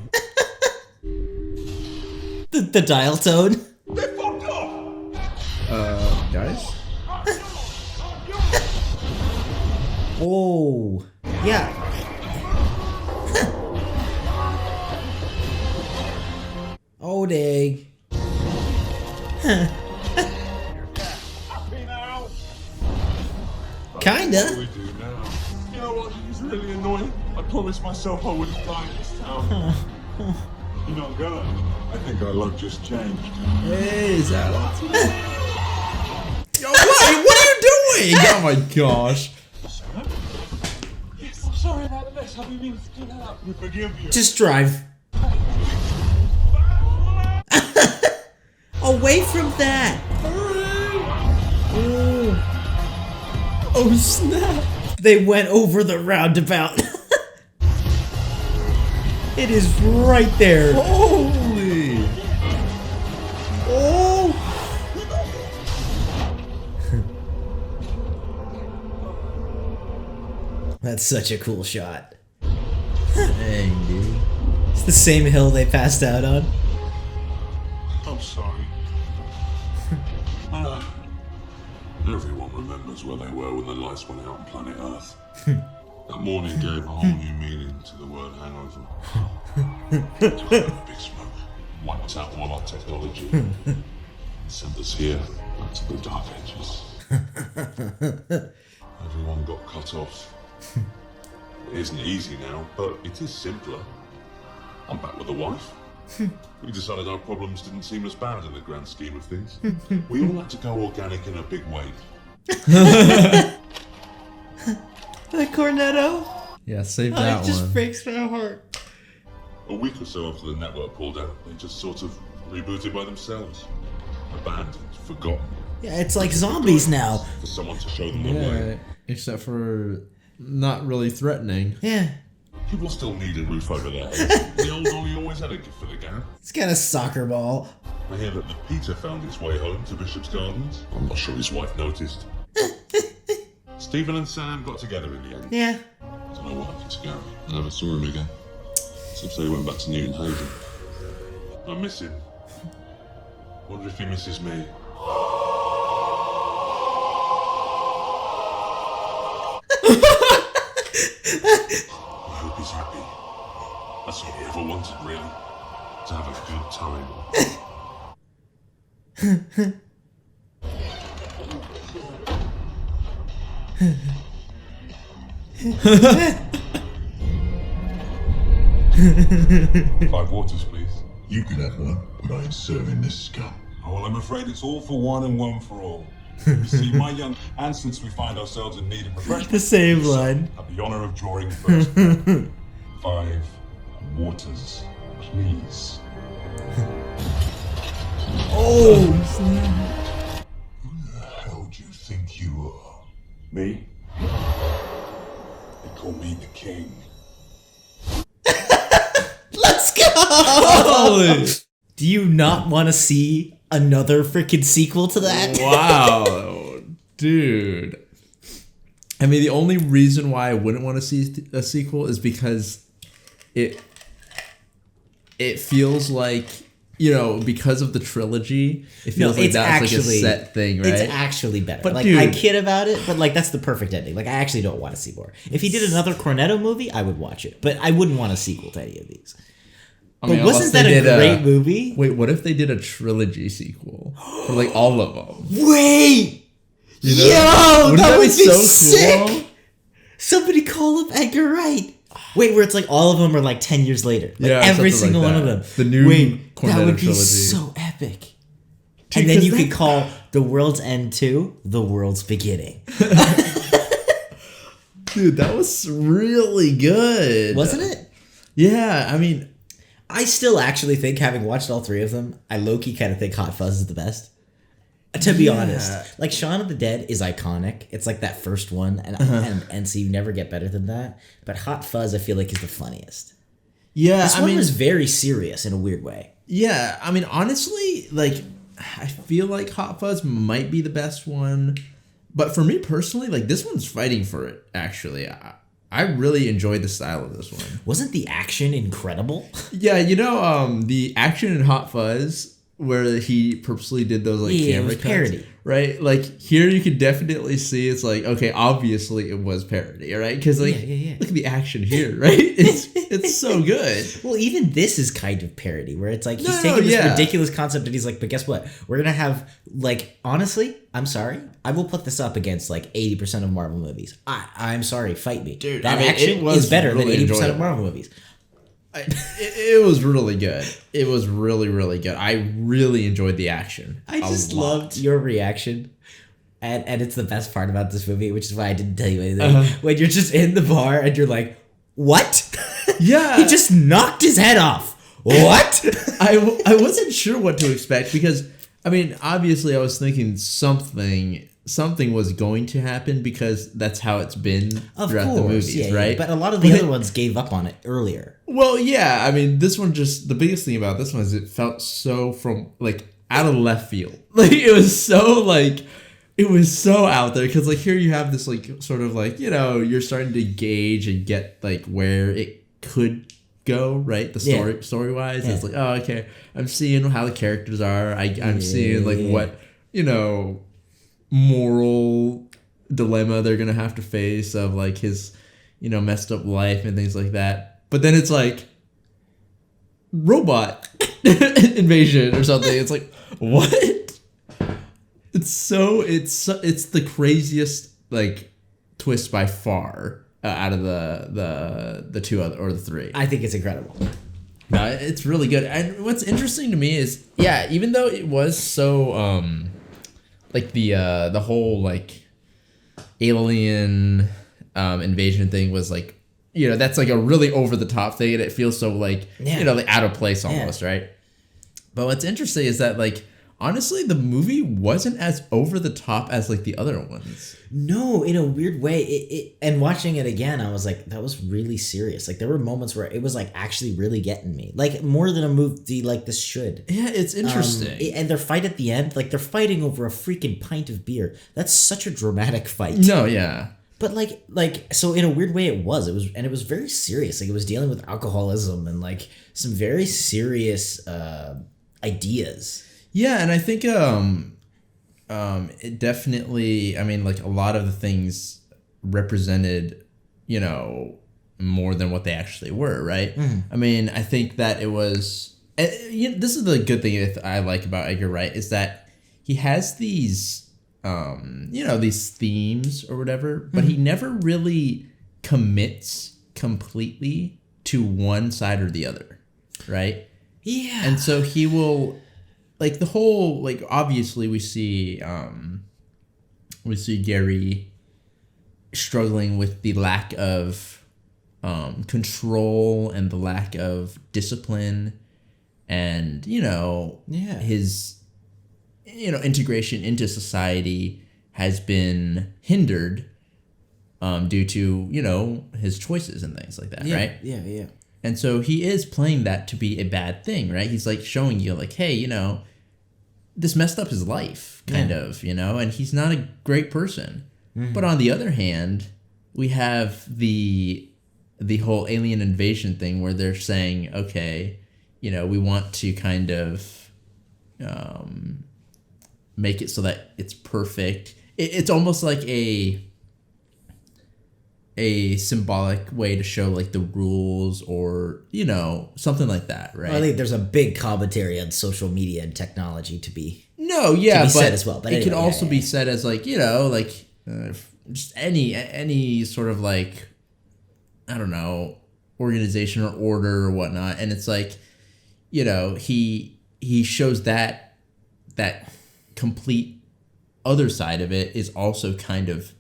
The dial tone. They fucked off. Guys? Oh. Yeah. Oh, dang. Happy now? Kinda. What do we do now? You know what? It's really annoying. I promised myself I wouldn't die in this town. You're not gonna. I think our luck just changed. Hey, is that Yo, what are you doing? Oh my gosh. Yes, I'm sorry about the mess. I've been meaning to clean that up. We forgive you. Just drive. Away from that! Oh snap! They went over the roundabout. It is right there. Holy! Oh! That's such a cool shot. Dang, dude. It's the same hill they passed out on. I'm sorry. Everyone remembers where they were when the lights went out on planet Earth. That morning gave a whole new meaning to the word hangover. Big smoke wiped out all our technology. Sent us here, back to the dark ages. Everyone got cut off. It isn't easy now, but it is simpler. I'm back with a wife. We decided our problems didn't seem as bad in the grand scheme of things. We all had to go organic in a big way. The Cornetto. Yeah, save that It just one. breaks my heart. A week or so after the network pulled out, they just sort of rebooted by themselves. Abandoned, forgotten. Yeah, it's like zombies now. For someone to show them the way. Yeah, except for not really threatening. Yeah. People still need a roof over their heads. The old Ollie always had a gift for the gap. It's got a soccer ball. I hear that the Peter found its way home to Bishop's Gardens. I'm not sure his wife noticed. Stephen and Sam got together in the end. Yeah. I don't know what happened to Gary. I never saw him again. Some say he went back to Newton Haven. I miss him. Wonder if he misses me. I hope he's happy. That's all he ever wanted, really. To have a good time. Five waters, please. You can have one, but I ain't serving this scum. Oh, well, I'm afraid it's all for one and one for all. You see, my young, and since we find ourselves in need of refreshment, The same line. have the honor of drawing first. 5 waters, please. Oh! Who the hell do you think you are? Me? They call me the king. Let's go! Do you not want to see another freaking sequel to that? Wow, dude. I mean, the only reason why I wouldn't want to see a sequel is because it feels like, you know, because of the trilogy, it feels like that's like a set thing, right? It's actually better. But like, dude, I kid about it, but like that's the perfect ending. Like I actually don't want to see more. If he did another Cornetto movie, I would watch it, but I wouldn't want a sequel to any of these. I mean, but wasn't that a great movie? Wait, what if they did a trilogy sequel for like all of them? Wait! You know? Yo, Wouldn't that would be so sick! cool? Somebody call up Edgar Wright. Wait, where it's like all of them are like 10 years later. Like Yeah, every something single like one of that. them. The new Wait, Cornetto that would be trilogy. so epic. Dude, And then 'cause you that- could call The World's End 2 The World's Beginning. Dude, that was really good. Wasn't it? Yeah, I mean, I still actually think, having watched all 3 of them, I low-key kind of think Hot Fuzz is the best. To be honest. Like, Shaun of the Dead is iconic. It's like that first one, and so you never get better than that. But Hot Fuzz, I feel like, is the funniest. yeah, This one was very serious in a weird way. yeah, I mean, honestly, like, I feel like Hot Fuzz might be the best one. But for me personally, like, this one's fighting for it, actually. I really enjoyed the style of this one. Wasn't the action incredible? Yeah, you know, the action in Hot Fuzz, where he purposely did those, like, Yeah, it camera was cuts, parody. right? Like, here you could definitely see it's like, okay, obviously it was parody, right? Because, like, Yeah. look at the action here, right? It's so good. Well, even this is kind of parody, where it's like he's No, taking this yeah. ridiculous concept and he's like, but guess what? We're gonna have, like, honestly, I'm sorry, I will put this up against like 80% of Marvel movies. I'm sorry, fight me. Dude, that I mean, action it was is better really than 80% of enjoyable. Marvel movies. It was really good. It was really, really good. I really enjoyed the action. I just loved your reaction. And it's the best part about this movie, which is why I didn't tell you anything. When you're just in the bar and you're like, what? Yeah. He just knocked his head off. What? I wasn't sure what to expect because, I mean, obviously, I was thinking something was going to happen because that's how it's been throughout the movies, right? But a lot of the other ones gave up on it earlier. Well, yeah. I mean, this one the biggest thing about this one is it felt so from like out of left field. Like it was so out there because like here you have this like sort of like, you know, you're starting to gauge and get like where it could go, right? The story wise, it's like, oh, okay, I'm seeing how the characters are. I'm seeing like what, you know, moral dilemma they're gonna have to face of like his, you know, messed up life and things like that. But then it's like robot invasion or something. It's like, what? It's the craziest like twist by far out of the two other or the three. I think it's incredible. No, it's really good. And what's interesting to me is, yeah, even though it was so like the whole like alien invasion thing was like, you know, that's like a really over the top thing and it feels so like, you know, like out of place almost, right? But what's interesting is that like honestly the movie wasn't as over the top as like the other ones. No, in a weird way. It and watching it again, I was like, that was really serious. Like there were moments where it was like actually really getting me. Like more than a movie like this should. Yeah, it's interesting. And their fight at the end, like they're fighting over a freaking pint of beer. That's such a dramatic fight. No, yeah. But like so in a weird way it was very serious. Like it was dealing with alcoholism and like some very serious ideas. Yeah, and I think it definitely, I mean, like a lot of the things represented, you know, more than what they actually were, right? I mean, I think that it was, you know, this is the good thing that I like about Edgar Wright is that he has these, you know, these themes or whatever, but he never really commits completely to one side or the other, right? Yeah. And so he will, like the whole, like obviously we see Gary struggling with the lack of control and the lack of discipline and, you know, his, you know, integration into society has been hindered due to, you know, his choices and things like that, right? Yeah. And so he is playing that to be a bad thing, right? He's like showing you like, hey, you know, this messed up his life, kind of, you know, and he's not a great person. But on the other hand, we have the whole alien invasion thing where they're saying, okay, you know, we want to kind of make it so that it's perfect. It's almost like a symbolic way to show like the rules or, you know, something like that, right? Well, I think there's a big commentary on social media and technology to be said as well. But it anyway, can also be said as like, you know, like just any sort of like, I don't know, organization or order or whatnot. And it's like, you know, he shows that complete other side of it is also kind of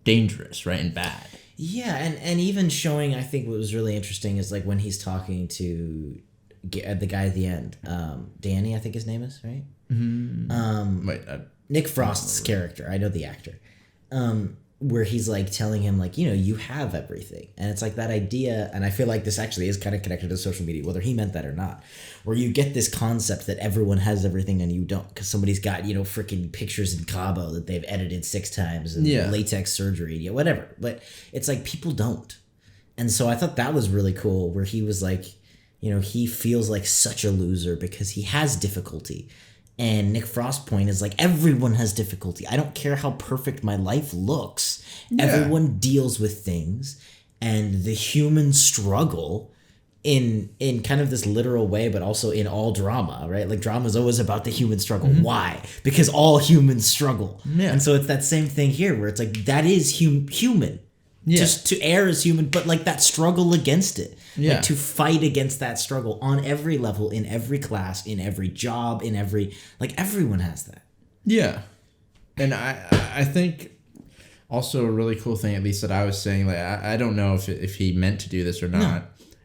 dangerous, right, and bad. Yeah, and even showing, I think what was really interesting is like when he's talking to the guy at the end, Danny, I think his name is, right? Nick Frost's character, I know the actor, where he's like telling him like, you know, you have everything, and it's like that idea, and I feel like this actually is kind of connected to social media, whether he meant that or not, where you get this concept that everyone has everything and you don't, because somebody's got, you know, freaking pictures in Cabo that they've edited 6 times and latex surgery, whatever, but it's like people don't. And so I thought that was really cool, where he was like, you know, he feels like such a loser because he has difficulty. And Nick Frost's point is like, everyone has difficulty. I don't care how perfect my life looks. Yeah. Everyone deals with things, and the human struggle in kind of this literal way, but also in all drama, right? Like drama is always about the human struggle. Why? Because all humans struggle. Yeah. And so it's that same thing here where it's like, that is human. Yeah. Just to err is human, but like that struggle against it. Yeah. Like to fight against that struggle on every level, in every class, in every job, in every, like everyone has that. Yeah. And I think also a really cool thing, at least that I was saying, like, I don't know if he meant to do this or not. No.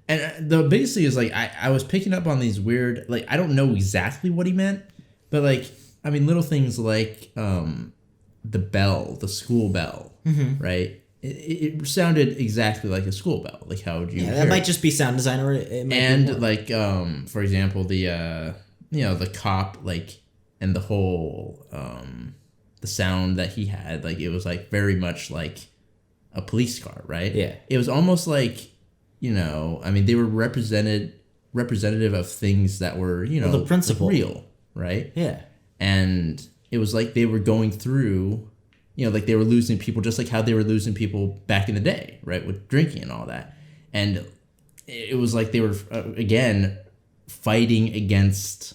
And the biggest thing is like, I was picking up on these weird, like, I don't know exactly what he meant, But like, I mean, little things like the bell, the school bell, right? It sounded exactly like a school bell. Like, how would you? Yeah, hear that might it? just be sound design, or it might And be more. like, for example, the the cop, like, and the whole the sound that he had, like, it was like very much like a police car, right? Yeah. It was almost like, I mean, they were representative of things that were, the principle. real, right? Yeah. And it was like they were going through, like they were losing people just like how they were losing people back in the day, right? With drinking and all that. And it was like they were, again, fighting against,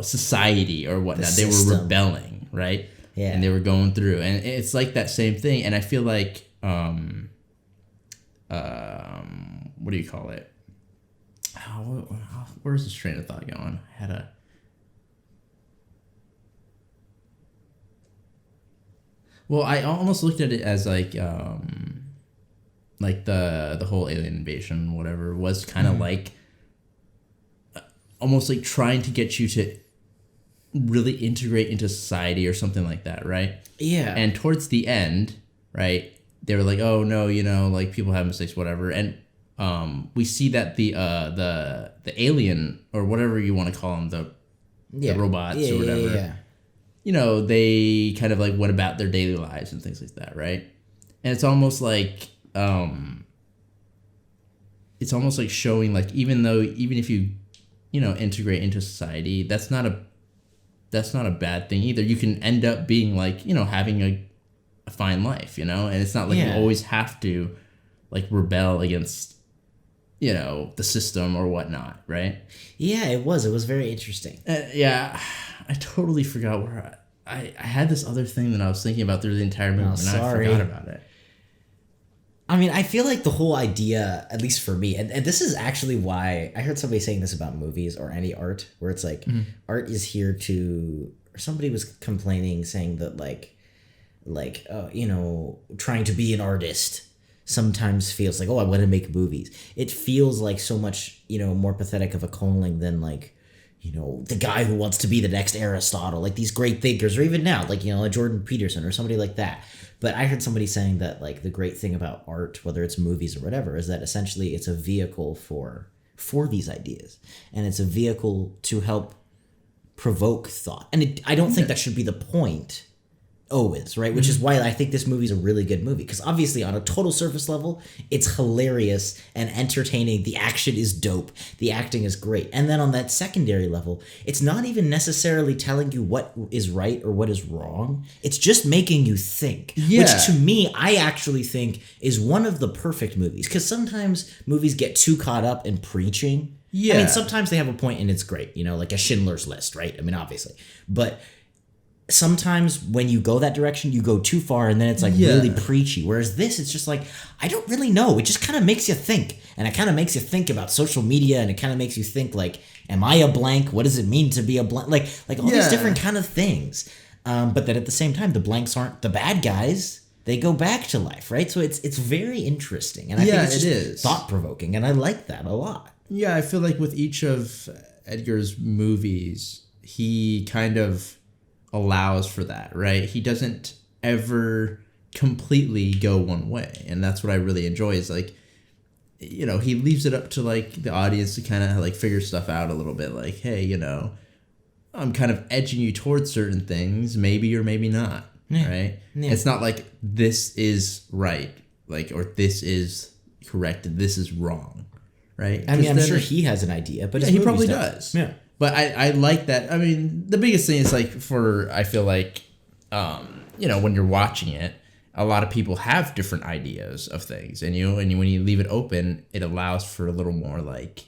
society or whatnot. They were rebelling, right? Yeah. And they were going through. And it's like that same thing. And I feel like, what do you call it? Where's this train of thought going? I had a... Well, I almost looked at it as like the whole alien invasion, whatever, was kind of like almost like trying to get you to really integrate into society or something like that, right? Yeah. And towards the end, right, they were like, oh no, like people have mistakes, whatever, and we see that the alien or whatever you want to call them, the robots or whatever. Yeah. They kind of like went about their daily lives and things like that, right? And it's almost like showing like even if you integrate into society, that's not a bad thing either. You can end up being like having a fine life, and it's not like you always have to like rebel against the system or whatnot, right? Yeah, it was very interesting. I totally forgot where I had this other thing that I was thinking about through the entire movie, and I forgot about it. I mean, I feel like the whole idea, at least for me, and this is actually why I heard somebody saying this about movies or any art, where it's like art is here to, or somebody was complaining saying that trying to be an artist sometimes feels like, oh, I want to make movies. It feels like so much, more pathetic of a calling than like, the guy who wants to be the next Aristotle, like these great thinkers, or even now, like, a Jordan Peterson or somebody like that. But I heard somebody saying that, like, the great thing about art, whether it's movies or whatever, is that essentially it's a vehicle for these ideas. And it's a vehicle to help provoke thought. And I don't think that should be the point always, right? Which is why I think this movie's a really good movie, because obviously on a total surface level, it's hilarious and entertaining. The action is dope. The acting is great. And then on that secondary level, it's not even necessarily telling you what is right or what is wrong. It's just making you think, which to me, I actually think is one of the perfect movies, because sometimes movies get too caught up in preaching. I mean, sometimes they have a point and it's great, like a Schindler's List, right? I mean, obviously. But sometimes when you go that direction, you go too far, and then it's like really preachy. Whereas this, it's just like, I don't really know. It just kind of makes you think, and it kind of makes you think about social media, and it kind of makes you think like, am I a blank? What does it mean to be a blank? Like all these different kind of things. But then at the same time, the blanks aren't the bad guys. They go back to life, right? So it's very interesting, and I think it's just thought provoking, and I like that a lot. Yeah, I feel like with each of Edgar's movies, he kind of allows for that, right? He doesn't ever completely go one way, and that's what I really enjoy, is like, he leaves it up to like the audience to kind of like figure stuff out a little bit, like, hey, I'm kind of edging you towards certain things, maybe or maybe not, right? It's not like this is right, like, or this is correct and this is wrong, right? I mean, I'm sure he has an idea, but he probably does. Yeah. But I like that. I mean, the biggest thing is like I feel like, when you're watching it, a lot of people have different ideas of things, and when you leave it open, it allows for a little more like,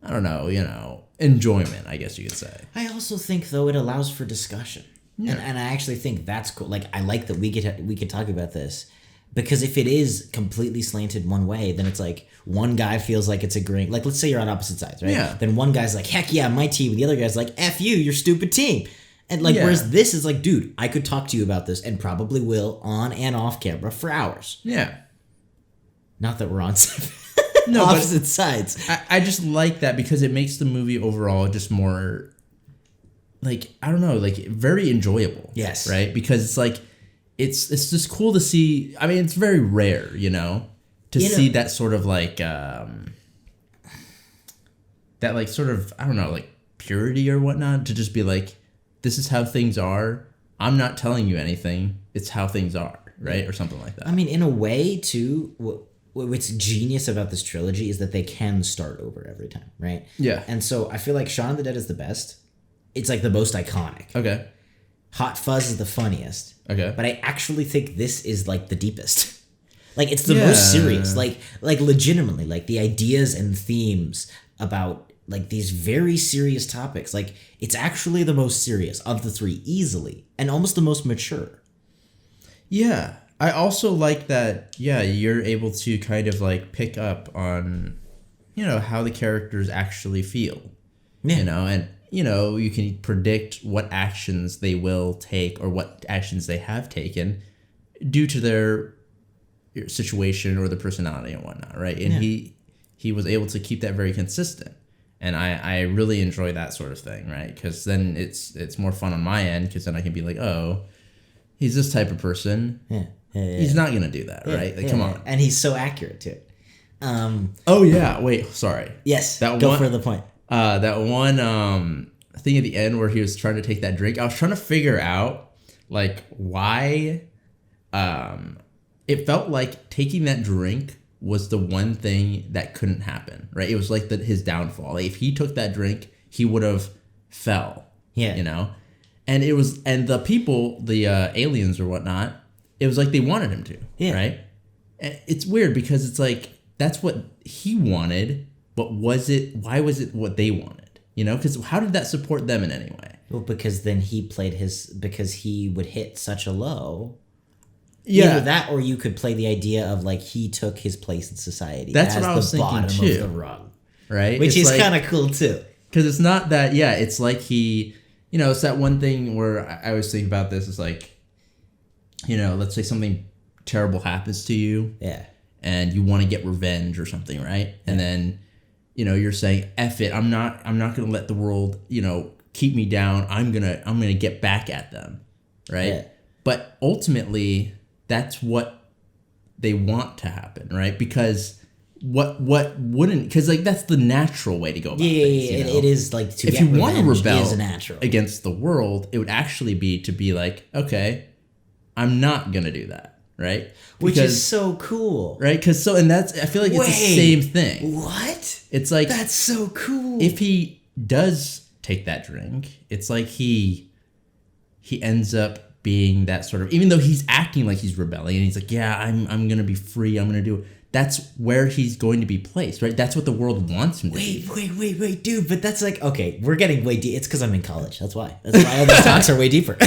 I don't know, enjoyment, I guess you could say. I also think though it allows for discussion, and I actually think that's cool. Like, I like that we could talk about this. Because if it is completely slanted one way, then it's like one guy feels like it's agreeing. Like, let's say you're on opposite sides, right? Yeah. Then one guy's like, heck yeah, my team. And the other guy's like, F you, your stupid team. And like, whereas this is like, dude, I could talk to you about this and probably will on and off camera for hours. Yeah. Not that we're on opposite sides. I just like that because it makes the movie overall just more like, I don't know, like very enjoyable. Yes. Right? Because it's like, it's just cool to see. I mean, it's very rare, to see that sort of like, that like sort of, I don't know, like purity or whatnot, to just be like, this is how things are. I'm not telling you anything. It's how things are, right? Or something like that. I mean, in a way, too, what's genius about this trilogy is that they can start over every time, right? Yeah. And so I feel like Shaun of the Dead is the best. It's like the most iconic. Okay. Hot Fuzz is the funniest. Okay. But I actually think this is like the deepest. Like it's the most serious. Like legitimately, like the ideas and themes about like these very serious topics. Like it's actually the most serious of the three, easily, and almost the most mature. Yeah. I also like that, you're able to kind of like pick up on, how the characters actually feel. Yeah. And, you can predict what actions they will take or what actions they have taken due to their situation or the personality and whatnot, right? And he was able to keep that very consistent. And I really enjoy that sort of thing, right? Because then it's more fun on my end, because then I can be like, oh, he's this type of person. Yeah. He's not going to do that, right? Like, come on. And he's so accurate to it. Oh, yeah. Wait, sorry. Yes. That go one, for the point. That one thing at the end where he was trying to take that drink, I was trying to figure out, like, why it felt like taking that drink was the one thing that couldn't happen, right? It was like his downfall. Like, if he took that drink, he would have fell. Yeah. And it was, and the people, the aliens or whatnot, it was like they wanted him to, right? And it's weird because it's like, that's what he wanted, but why was it what they wanted? Because how did that support them in any way? Well, because then he played because he would hit such a low. Yeah. Either that, or you could play the idea of like he took his place in society. That's as what I was the thinking bottom too. Of the rung, right? Which it's is kind of cool too. Because it's not that, it's like he, it's that one thing where I always think about this is like, let's say something terrible happens to you. Yeah. And you want to get revenge or something, right? Yeah. And then, you're saying, F it, I'm not gonna let the world, keep me down. I'm gonna get back at them. Right? Yeah. But ultimately, that's what they want to happen, right? Because what wouldn't, because like that's the natural way to go about things. It is like if you want to rebel natural against the world, it would actually be to be like, okay, I'm not gonna do that, right? Which is so cool, right? Because I feel like it's the same thing. What? It's like, that's so cool. If he does take that drink, it's like he ends up being that sort of, even though he's acting like he's rebelling and he's like, yeah, I'm gonna be free, I'm gonna do it. That's where he's going to be placed, right? That's what the world wants him to be. Wait, dude, but that's like, okay, we're getting way deep. It's because I'm in college. That's why all these talks are way deeper.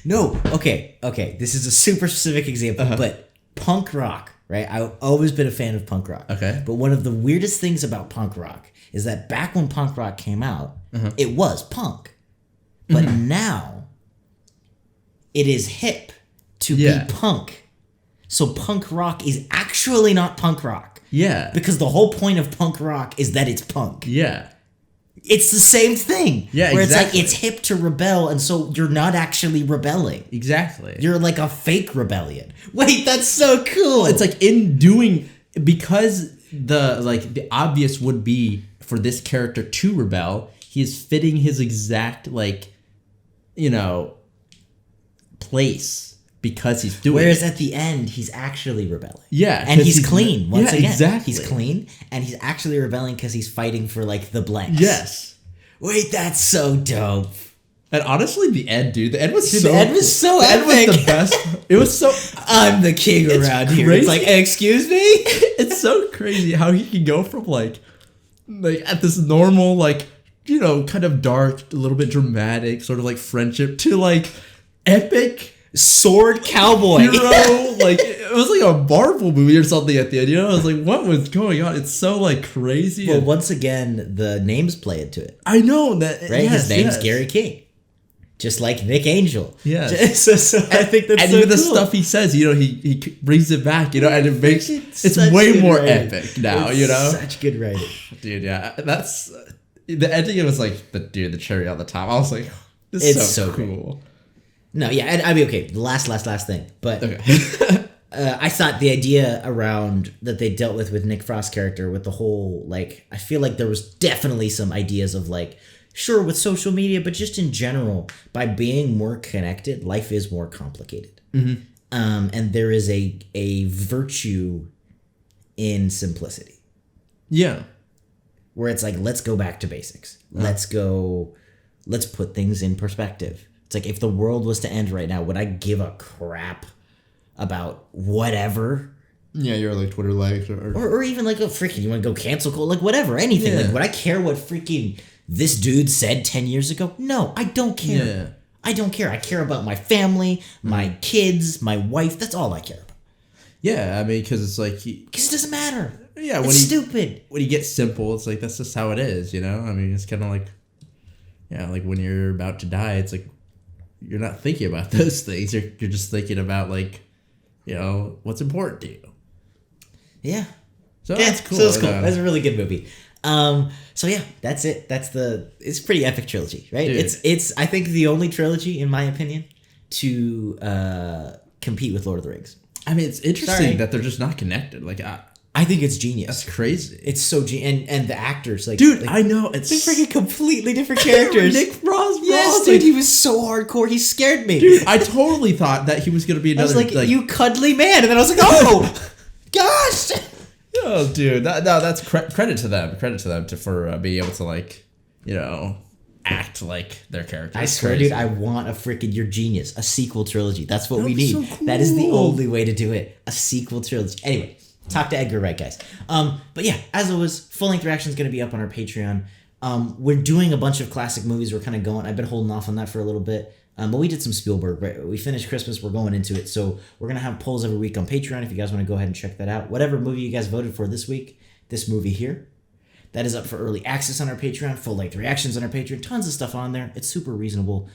No, okay. This is a super specific example, but punk rock, right? I've always been a fan of punk rock. Okay. But one of the weirdest things about punk rock is that back when punk rock came out, it was punk. But now, it is hip to be punk. So punk rock is actually not punk rock. Yeah. Because the whole point of punk rock is that it's punk. Yeah. It's the same thing. Yeah, where exactly. it's like, it's hip to rebel, and so you're not actually rebelling. Exactly. You're like a fake rebellion. Wait, that's so cool. It's like in doing, because the obvious would be for this character to rebel, he is fitting his exact, place. Because he's doing Whereas at the end, he's actually rebelling. Yeah. And he's clean, once again. Exactly. He's clean, and he's actually rebelling because he's fighting for, the blanks. Yes. Wait, that's so dope. And honestly, the end, dude. The end was so epic. The end was the best. It was so... I'm the king around here. It's like, excuse me? It's so crazy how he can go from, at this normal, kind of dark, a little bit dramatic, sort of friendship to, epic... sword cowboy hero. It was like a Marvel movie or something at the end. I was like, what was going on? It's so crazy. Well, once again, the names play into it. I know that. Right? Yes, his name's Gary King. Just like Nick Angel. Yeah. So I think that's and so even the cool. stuff he says, he brings it back, and it makes it's such way good more writing. epic now, Such good writing. Dude, yeah. That's the ending was like the cherry on the top. I was like, this is It's so so cool. No, yeah, I mean, okay, the last thing. But Okay. I thought the idea around that they dealt with Nick Frost's character, with the whole, like, I feel like there was definitely some ideas of, like, sure, with social media, but just in general, by being more connected, life is more complicated. Mm-hmm. And there is a virtue in simplicity. Yeah. Where it's like, let's go back to basics. Let's put things in perspective. It's like, if the world was to end right now, would I give a crap about whatever? Yeah, you're like Twitter likes Or even like, you want to go cancel culture, like whatever, anything. Yeah. Like, would I care what freaking this dude said 10 years ago? No, I don't care. Yeah. I don't care. I care about my family, my kids, my wife. That's all I care about. Yeah, I mean, because it's like... Because it doesn't matter. Yeah, it's stupid. When you get simple, it's like, that's just how it is, you know? I mean, it's kind of like... Yeah, like when you're about to die, it's like, you're not thinking about those things. You're just thinking about, like, you know, what's important to you. Yeah. So Yeah, that's cool. So it's cool. That's a really good movie. So yeah, that's it. It's a pretty epic trilogy, right? Dude. It's I think the only trilogy, in my opinion, to compete with Lord of the Rings. I mean, it's interesting Sorry. that they're just not connected. Like, I think it's genius. that's crazy. It's so genius, and the actors, like, Dude, like, I know. It's they're freaking completely different characters. Nick Frost, bro. Yes, dude, he was so hardcore. He scared me. Dude, I totally thought that he was going to be I another... was like, you cuddly man, and then I was like, oh, gosh. Oh, dude, that's credit to them. Credit to them for being able to, like, you know, act like their characters. I swear, dude, I want a freaking, you're genius, a sequel trilogy. That's what we That'd be need. so That is the cool. only way to do it. A sequel trilogy. Anyway, talk to Edgar Wright, guys. But yeah, as always, full-length reaction is going to be up on our Patreon. We're doing a bunch of classic movies. We're kind of going, I've been holding off on that for a little bit. But we did some Spielberg, right? We finished Christmas, we're going into it. So we're going to have polls every week on Patreon if you guys want to go ahead and check that out. Whatever movie you guys voted for this week, this movie here, that is up for early access on our Patreon, full-length reactions on our Patreon, tons of stuff on there. It's super reasonable.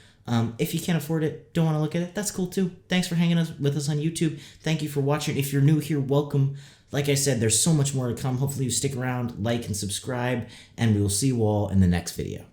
If you can't afford it, don't want to look at it, that's cool too. Thanks for hanging with us on YouTube. Thank you for watching. If you're new here, welcome. Like I said, there's so much more to come. Hopefully you stick around, like and subscribe, and we will see you all in the next video.